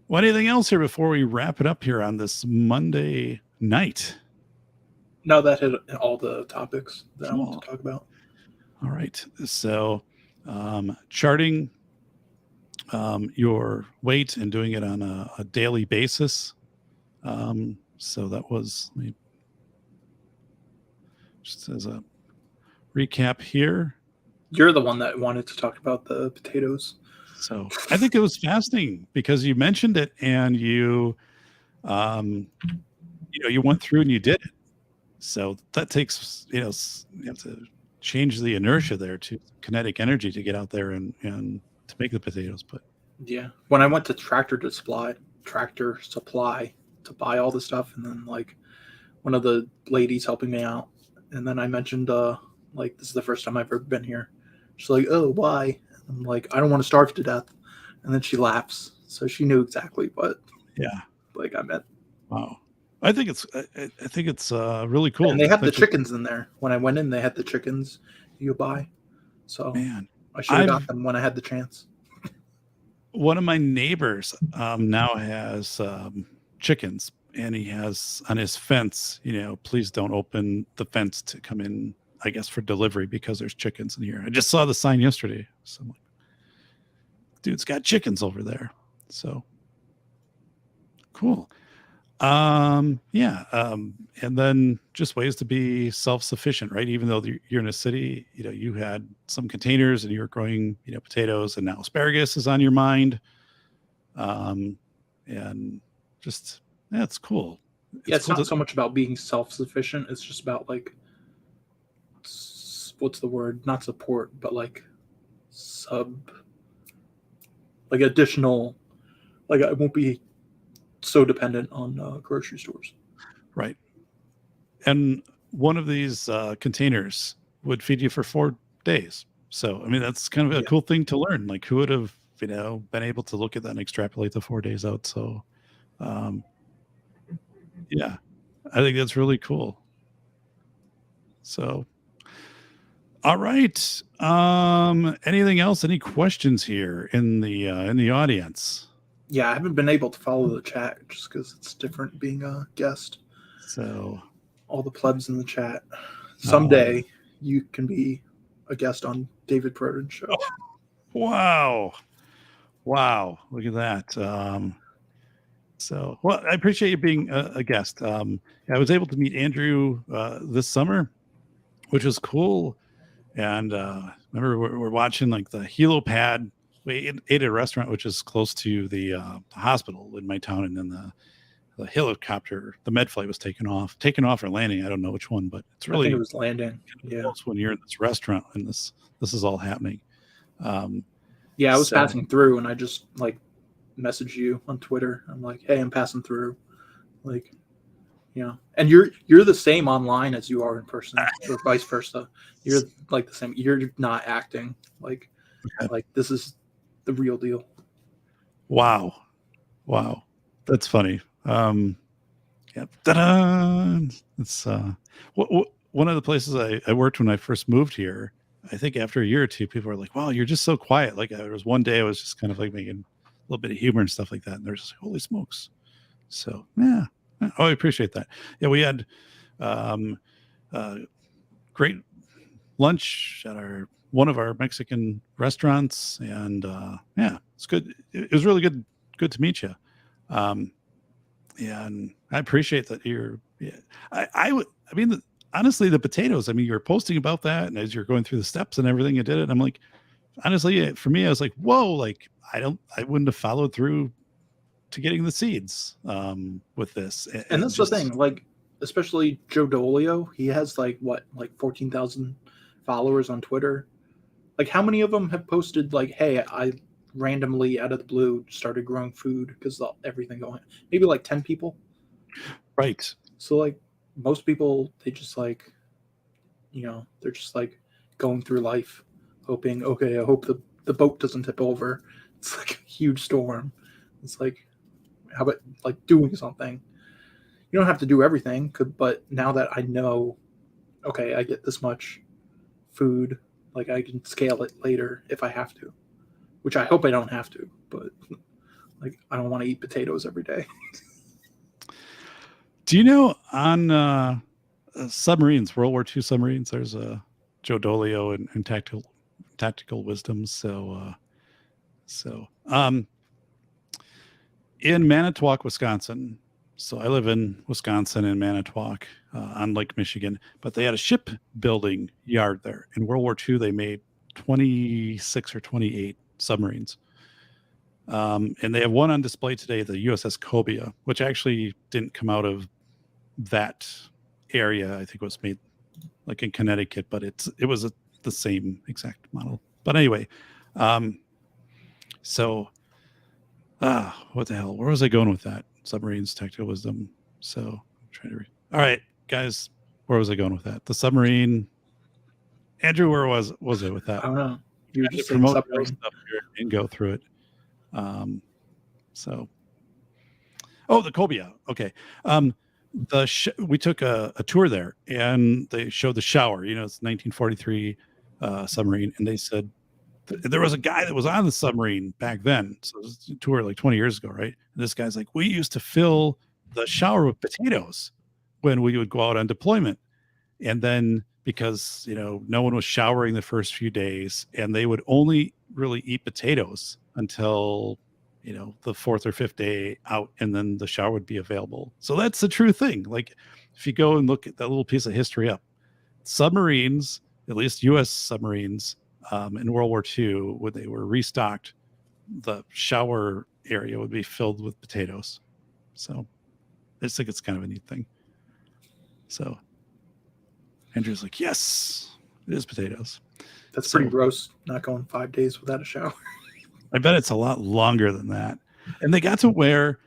Well, anything else here before we wrap it up here on this Monday night? No, that hit all the topics that Cool. I want to talk about. All right. So, charting your weight and doing it on a daily basis. So that was, just as a recap here. You're the one that wanted to talk about the potatoes. So I think it was fascinating because you mentioned it and you went through and you did it. So that takes, you have to change the inertia there to kinetic energy to get out there and to make the potatoes. But yeah, when I went to Tractor Supply to buy all the stuff, and then like one of the ladies helping me out, and then I mentioned like, this is the first time I've ever been here. She's like, oh, why? I'm like, I don't want to starve to death. And then she laughs, so she knew exactly what like I meant. Wow. I think it's really cool. And they have the chickens in there. When I went in, they had the chickens you buy. So Man, I should have got them when I had the chance. One of my neighbors now has chickens, and he has on his fence, please don't open the fence to come in, I guess, for delivery because there's chickens in here. I just saw the sign yesterday. So I'm like, dude's got chickens over there. So cool. And then just ways to be self-sufficient, right? Even though you're in a city, you had some containers and you were growing, potatoes, and now asparagus is on your mind. And just, it's cool. It's cool not so much about being self-sufficient. It's just about like, what's the word? Not support, but like additional, like I won't be so dependent on grocery stores. Right. And one of these containers would feed you for 4 days. So, I mean, that's kind of a cool thing to learn. Like, who would have, been able to look at that and extrapolate the 4 days out. So, I think that's really cool. So, all right. Anything else? Any questions here in the audience? Yeah, I haven't been able to follow the chat just because it's different being a guest. So all the plebs in the chat. Someday you can be a guest on David Proden's show. Wow. Look at that. So, well, I appreciate you being a guest. I was able to meet Andrew this summer, which was cool. And remember, we're watching like the helipad. We ate at a restaurant which is close to the hospital in my town, and then the helicopter, the med flight was taken off or landing. I don't know which one, but it's really, I think it was landing. Close when you're in this restaurant and this is all happening. I was passing through, and I just like messaged you on Twitter. I'm like, hey, I'm passing through, like, and you're the same online as you are in person, or vice versa. You're like the same. You're not acting like this is the real deal. Wow, that's funny. Ta-da! It's one of the places I worked when I first moved here. I think after a year or two, people were like, "Wow, you're just so quiet." Like there was one day I was just kind of like making little bit of humor and stuff like that. And they're just like, holy smokes. So yeah. Oh, I appreciate that. Yeah, we had great lunch at one of our Mexican restaurants, and yeah, it's good. It was really good to meet you. Yeah, and I appreciate that you're. Yeah, I mean, honestly, the potatoes. I mean, you're posting about that, and as you're going through the steps and everything, you did it. I'm like, honestly, for me, I was like, whoa, like I wouldn't have followed through to getting the seeds with this. And that's just the thing, like, especially Joe Dolio, he has like 14,000 followers on Twitter. Like, how many of them have posted like, hey, I randomly out of the blue started growing food because of everything going? Maybe like 10 people. Right. So like most people, they just like, they're just like going through life hoping, okay, I hope the boat doesn't tip over. It's like a huge storm. It's like, how about like doing something? You don't have to do everything, but now that I know, okay, I get this much food, like I can scale it later if I have to, which I hope I don't have to, but like I don't want to eat potatoes every day. Do you know on submarines, World War II submarines, there's a Joe Dolio and tactical wisdom. So in Manitowoc, Wisconsin. So I live in Wisconsin in Manitowoc on Lake Michigan, but they had a shipbuilding yard there. In World War II, they made 26 or 28 submarines. And they have one on display today, the USS Cobia, which actually didn't come out of that area. I think it was made like in Connecticut, but it was the same exact model. But anyway, what the hell? Where was I going with that? Submarines, tactical wisdom. So I'm trying to all right, guys, where was I going with that? The submarine. Andrew, where was it with that? I don't know. You were just promote your stuff here and go through it. The Cobia. Okay. We took a tour there, and they showed the shower. It's 1943 submarine, and they said there was a guy that was on the submarine back then. So it was a tour like 20 years ago, right? And this guy's like, we used to fill the shower with potatoes when we would go out on deployment. And then because, no one was showering the first few days, and they would only really eat potatoes until, the fourth or fifth day out, and then the shower would be available. So that's the true thing. Like if you go and look at that little piece of history up, submarines, at least U.S. submarines, in World War II, when they were restocked, the shower area would be filled with potatoes. So I just think it's kind of a neat thing. So Andrew's like, yes, it is potatoes. That's pretty gross, not going 5 days without a shower. I bet it's a lot longer than that. And they got to wear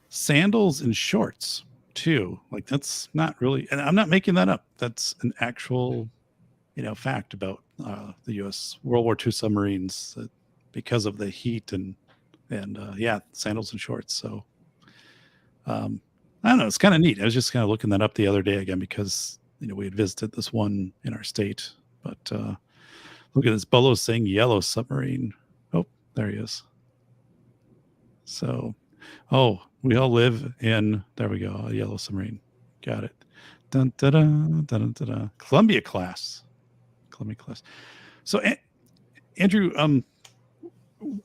sandals and shorts too. Like that's not really, and I'm not making that up. That's an actual fact about the U.S. World War II submarines, that because of the heat and sandals and shorts. So I don't know. It's kind of neat. I was just kind of looking that up the other day again because we had visited this one in our state. But look at this. Bolo's saying yellow submarine. Oh, there he is. So, we all live in. There we go. A yellow submarine. Got it. Dun, da, da, da, da, da. Columbia class. So, Andrew,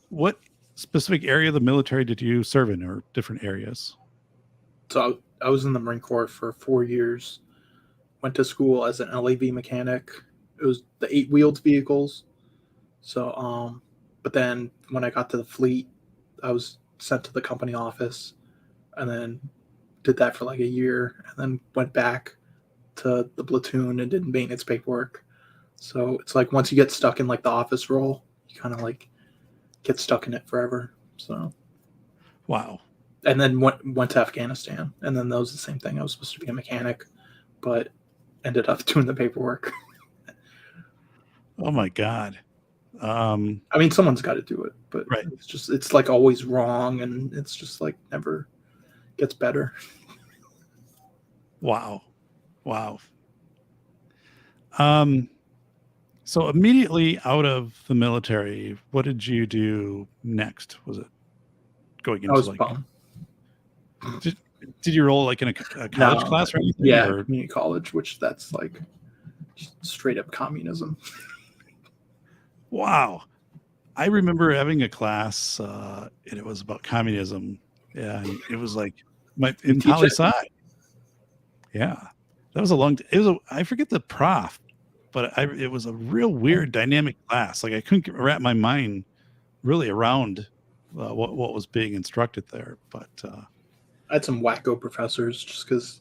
what specific area of the military did you serve in, or different areas? So I was in the Marine Corps for 4 years. Went to school as an LAV mechanic. It was the 8-wheeled vehicles. So, but then when I got to the fleet, I was sent to the company office, and then did that for like a year, and then went back to the platoon and did maintenance paperwork. So it's like once you get stuck in like the office role, you kind of like get stuck in it forever. So, wow. And then went to Afghanistan, and then that was the same thing. I was supposed to be a mechanic, but ended up doing the paperwork. Oh my God. I mean, someone's got to do it, but right. It's like always wrong, and it's just like never gets better. Wow. So immediately out of the military, what did you do next? Was it going I into was like bummed. did, did you roll like in a college No, class or anything? yeah, Or community college, which that's like just straight up communism. wow. I remember having a class and it was about communism. Yeah, and it was like You in teach poli it? sci. Yeah. That was a long it was I forget the prof, but it was a real weird dynamic class. Like I couldn't wrap my mind really around what was being instructed there. But I had some wacko professors just because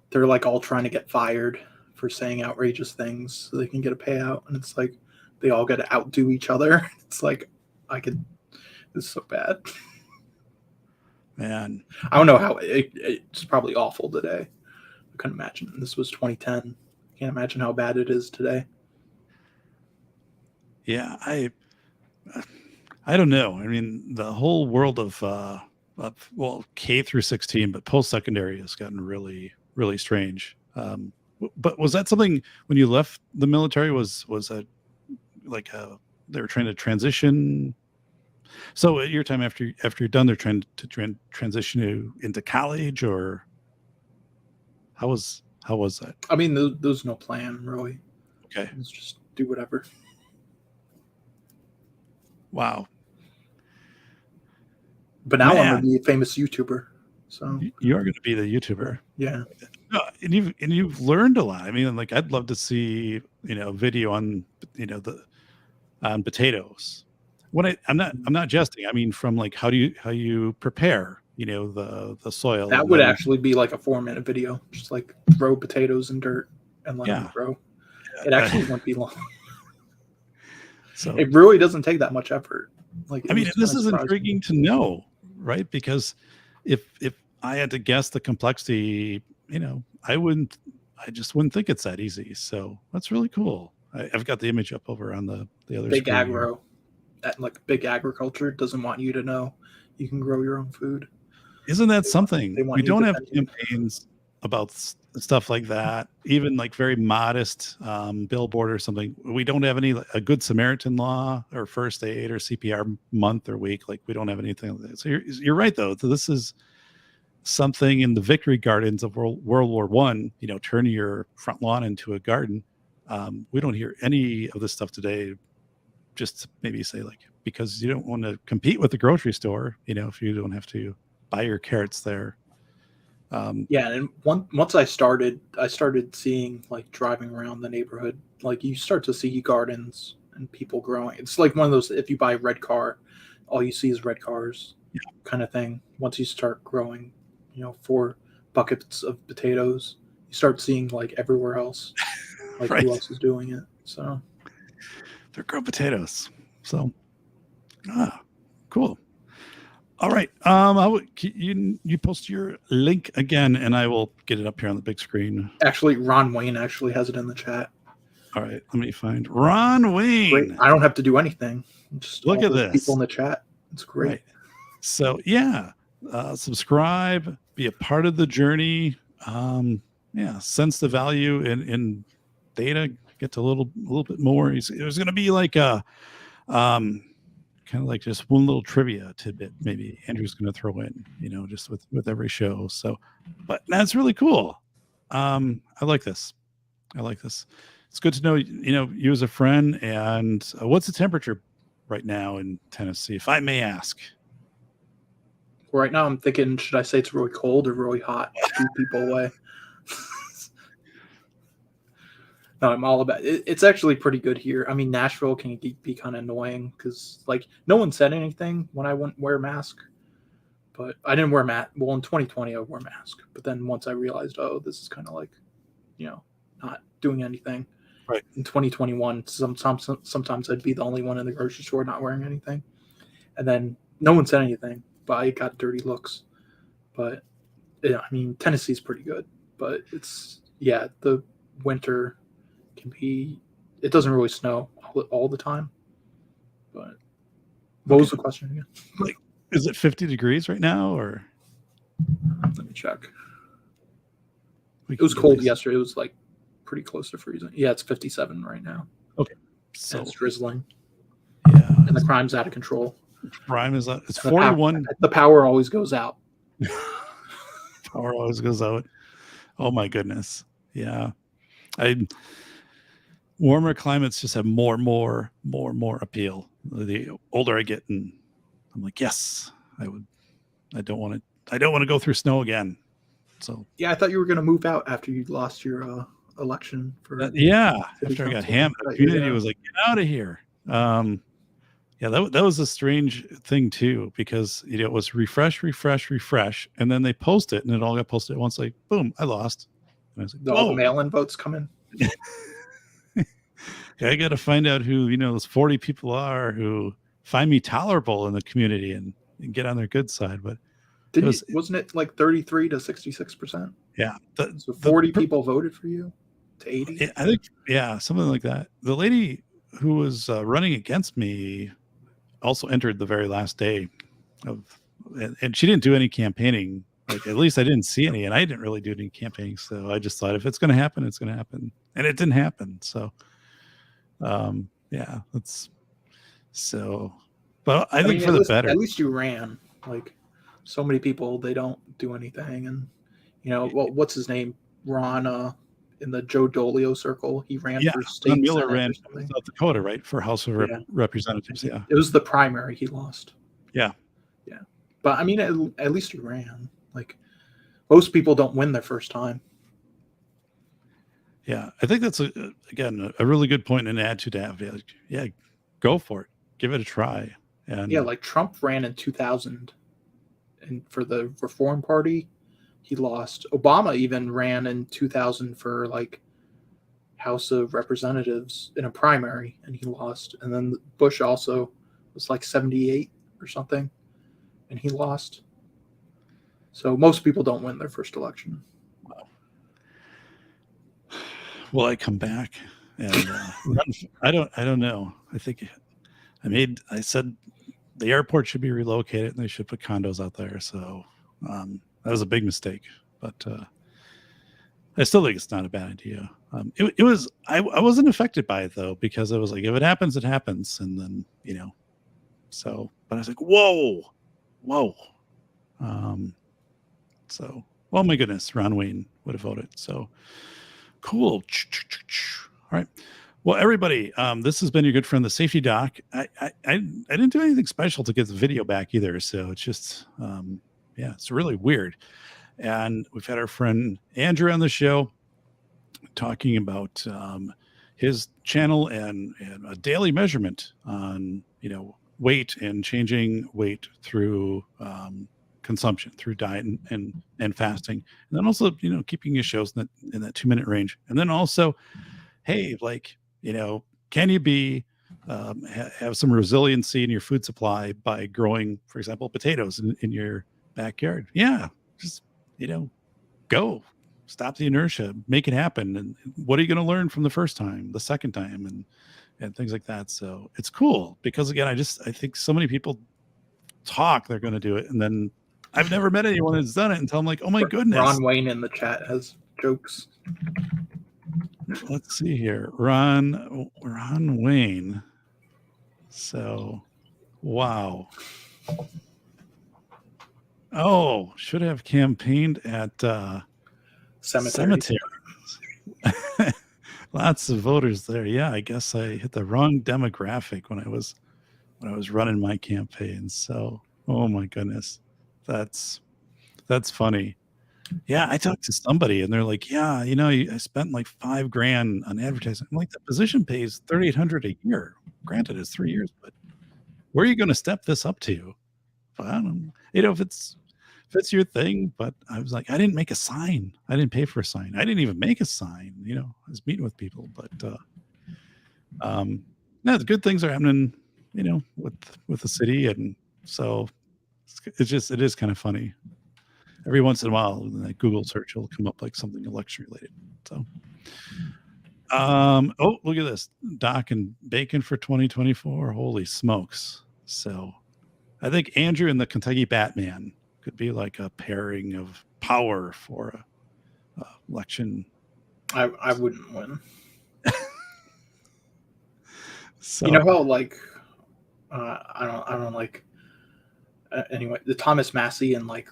they're like all trying to get fired for saying outrageous things so they can get a payout, and it's like they all got to outdo each other. It's like this is so bad. man, I don't know how it's probably awful today. I couldn't imagine. This was 2010. Can't imagine how bad it is today. yeah, I don't know. I mean, the whole world of well, K through 16, but post secondary has gotten really, really strange. But was that something when you left the military? Was that like they were trying to transition? So at your time after you're done, they're trying to transition you into college, or how was that? I mean, there was no plan really. Okay, It's just do whatever. wow, But now I'm man, gonna be a famous YouTuber. So you are going to be the YouTuber. yeah, No, and you've learned a lot. I mean, like I'd love to see video on the on potatoes. I'm not jesting. I mean, from like how you prepare the soil. that And would then, actually be like a 4-minute video. Just like throw potatoes in dirt and let them yeah. grow. It actually won't be long. So It really doesn't take that much effort. Like I mean, was this kinda is surprising. intriguing to know, right? Because if I had to guess the complexity, I just wouldn't think it's that easy. So that's really cool. I've got the image up over on the other Big screen here. agro, like big agriculture doesn't want you to know you can grow your own food. Isn't that They something? want We you don't have dependent. campaigns about stuff like that, even like very modest billboard or something. We don't have a Good Samaritan law or first aid or CPR month or week. Like we don't have anything like that. So you're right though. So this is something in the victory gardens of World War One. Turn your front lawn into a garden. We don't hear any of this stuff today. Just maybe say like because you don't want to compete with the grocery store. If you don't have to buy your carrots there. Yeah, and once I started seeing like driving around the neighborhood, like you start to see gardens and people growing. It's like one of those, if you buy a red car, all you see is red cars, kind of thing. Once you start growing, 4 buckets of potatoes, you start seeing like everywhere else, like Right. who else is doing it. So They're grown potatoes. So, cool. All right. You post your link again, and I will get it up here on the big screen. actually, Ron Wayne actually has it in the chat. All right. Let me find Ron Wayne. Great. I don't have to do anything. Just Look all at those this. people in the chat. It's great. Right. So yeah, subscribe, be a part of the journey. Sense the value in data. Get to a little bit more. There's going to be like a kind of like just one little trivia tidbit maybe Andrew's going to throw in, just with every show. So, but that's really cool. I like this. It's good to know, you as a friend. And what's the temperature right now in Tennessee, if I may ask? Right now, I'm thinking, should I say it's really cold or really hot to keep people away? No, I'm all about it. It's actually pretty good here. I mean, Nashville can be kind of annoying because, like, no one said anything when I wouldn't wear a mask. But I didn't wear a mask. Well, in 2020, I wore a mask. But then once I realized, oh, this is kind of like, not doing anything. Right. In 2021, sometimes I'd be the only one in the grocery store not wearing anything. And then no one said anything, but I got dirty looks. But, yeah, I mean, Tennessee's pretty good. But the winter can be, it doesn't really snow all the time. But what was the question again? Like, is it 50 degrees right now, or? Let me check. It was cold yesterday. It was like pretty close to freezing. Yeah, it's 57 right now. Okay. So it's drizzling, yeah, and the crime's out of control. crime is it's The 41. The power always goes out. Power always goes out. Oh my goodness. Yeah. Warmer climates just have more appeal. The older I get, and I'm like, yes, I don't want to go through snow again. So Yeah, I thought you were going to move out after you lost your election for. After I got hammed, the community was like, get out of here. Yeah, that was a strange thing too, because it was refresh, and then they post it, and it all got posted at once. Like, boom, I lost. And I was like, all the mail-in votes come in. I got to find out who those 40 people are who find me tolerable in the community and get on their good side. But wasn't it like 33 to 66%? Yeah, so 40 people voted for you to 80. I think something like that. The lady who was running against me also entered the very last day and she didn't do any campaigning. Like, at least I didn't see any, and I didn't really do any campaigning. So I just thought, if it's going to happen, it's going to happen, and it didn't happen. So, yeah, that's so. But I think for the better. At least you ran. Like, so many people, they don't do anything, and what's his name? Ron, in the Joe Dolio circle, he ran for state. Ron Mueller ran South Dakota, right, for House of Representatives. Yeah, it was the primary he lost. Yeah. But I mean, at least you ran. Like, most people don't win their first time. Yeah, I think that's again a really good point and an attitude to have. Yeah, go for it, give it a try. And like Trump ran in 2000, and for the Reform Party, he lost. Obama even ran in 2000 for like House of Representatives in a primary, and he lost. And then Bush also was like 78 or something, and he lost. So most people don't win their first election. Wow. Will I come back? And I don't know. I think I said the airport should be relocated and they should put condos out there. So that was a big mistake, but I still think it's not a bad idea. It was. I wasn't affected by it though, because it was like, if it happens, it happens, and then So, but I was like, whoa. So, oh my goodness, Ron Wayne would have voted. So cool. All right. Well, everybody, this has been your good friend, the Safety Doc. I didn't do anything special to get the video back either. So it's just, it's really weird. And we've had our friend Andrew on the show talking about his channel and a daily measurement on, weight and changing weight through consumption, through diet and fasting. And then also, keeping your shows in that 2-minute range. And then also, hey, like, can you be have some resiliency in your food supply by growing, for example, potatoes in your backyard? Yeah, just go, stop the inertia, make it happen. And what are you going to learn from the first time, the second time, and things like that? So it's cool, because again, I think so many people talk they're going to do it, and then I've never met anyone that's done it until I'm like, oh my goodness. Ron Wayne in the chat has jokes. Let's see here. Ron Wayne. So, wow. Oh, should have campaigned at cemetery. Lots of voters there. Yeah, I guess I hit the wrong demographic when I was running my campaign. So, oh my goodness. That's funny. Yeah, I talked to somebody and they're like, yeah, I spent like $5,000 on advertising. I'm like, the position pays $3,800 a year. Granted, it's 3 years, but where are you going to step this up to? I don't know. If it's your thing, but I was like, I didn't make a sign. I didn't pay for a sign. I didn't even make a sign. I was meeting with people, but the good things are happening, with the city, and so it is kind of funny. Every once in a while, in that Google search will come up like something election related. So, look at this, Doc and Bacon for 2024. Holy smokes! So, I think Andrew and the Kentucky Batman could be like a pairing of power for a election. I wouldn't win. So You know how like I don't like anyway the Thomas Massey and like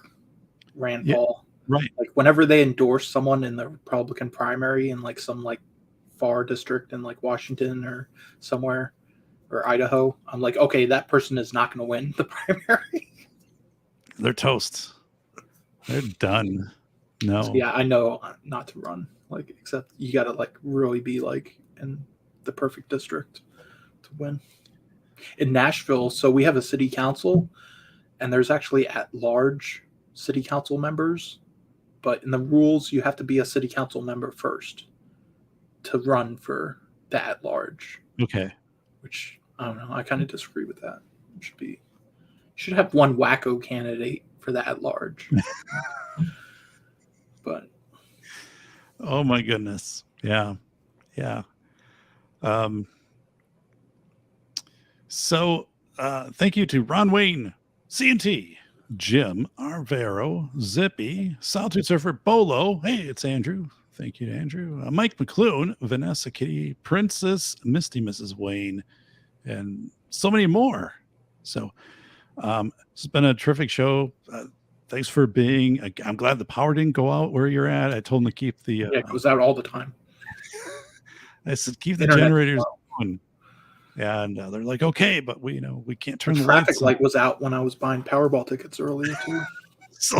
Rand Yeah. Paul, right. like whenever they endorse someone in the Republican primary in like some like far district in like Washington or somewhere or Idaho, I'm like, okay, that person is not going to win the primary. They're toast. They're done. No. So yeah, I know not to run. Like, except you got to like really be like in the perfect district to win. In Nashville, so we have a city council, and there's actually at-large city council members, but in the rules, you have to be a city council member first to run for the at-large. Okay. Which I don't know. I kind of disagree with that. It should have one wacko candidate for the at-large. But oh my goodness, yeah. So thank you to Ron Wayne, CNT, Jim Arvero, Zippy, Salty Surfer, Bolo. Hey, it's Andrew. Thank you to Andrew. Mike McClune, Vanessa Kitty, Princess, Misty, Mrs. Wayne, and so many more. So it's been a terrific show. Thanks for being. I'm glad the power didn't go out where you're at. I told them to keep the. yeah, it goes out all the time. I said keep the Internet generators on. Yeah, and they're like, okay, but we can't turn the traffic lights light was out when I was buying Powerball tickets earlier too. So,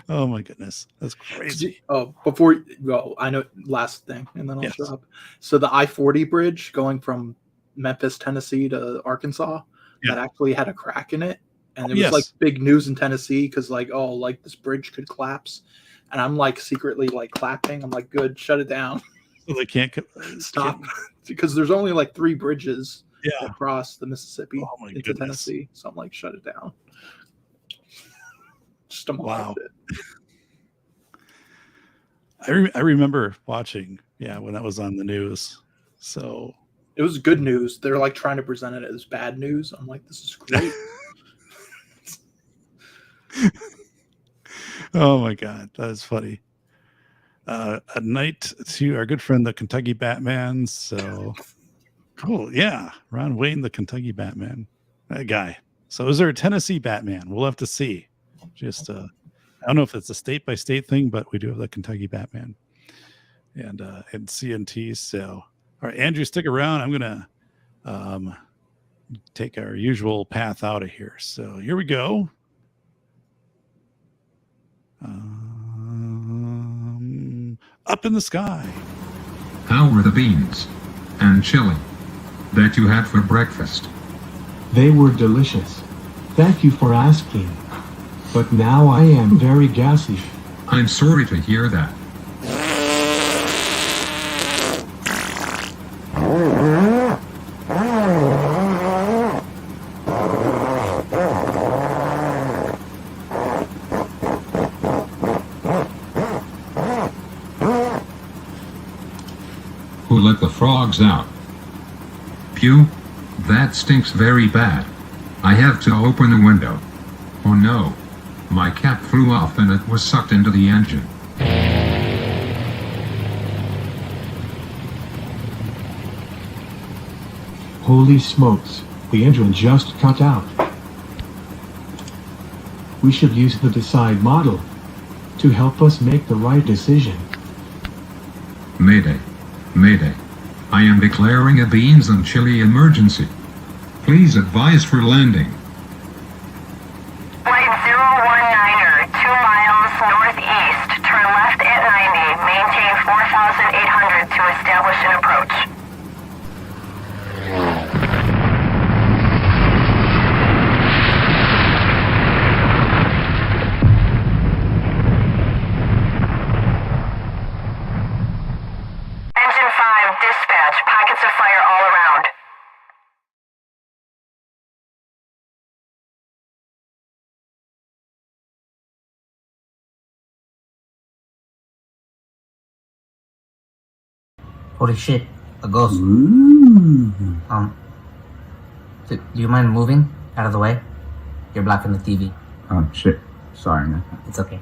oh my goodness, that's crazy. Oh, before you go, I know last thing, and then I'll shut up. So the I-40 bridge going from Memphis, Tennessee to Arkansas, that actually had a crack in it, and it was like big news in Tennessee because like, oh, like this bridge could collapse, and I'm like secretly like clapping. I'm like, good, shut it down. So they can't stop because there's only like 3 bridges across the Mississippi into Tennessee. So I'm like, shut it down. Just demolished it. I remember watching, when that was on the news. So it was good news. They're like trying to present it as bad news. I'm like, this is great. Oh my God, that is funny. A night to our good friend, the Kentucky Batman. So cool. Yeah. Ron Wayne, the Kentucky Batman, that guy. So is there a Tennessee Batman? We'll have to see. Just, I don't know if it's a state by state thing, but we do have the Kentucky Batman and CNT. So, all right, Andrew, stick around. I'm going to take our usual path out of here. So here we go. Up in the sky. How were the beans and chili that you had for breakfast? They were delicious. Thank you for asking. But now I am very gassy. I'm sorry to hear that. Who let the frogs out? Pew, that stinks very bad. I have to open the window. Oh no, my cap flew off and it was sucked into the engine. Holy smokes, the engine just cut out. We should use the Decide model to help us make the right decision. Mayday. Mayday. I am declaring a beans and chili emergency. Please advise for landing. Flight 019er, 2 miles northeast. Turn left at 90. Maintain 4,800 to establish an approach. Engine 5, dispatch. Pockets of fire all around. Holy shit, a ghost. Do you mind moving out of the way? You're blocking the TV. Oh shit, sorry man. It's okay.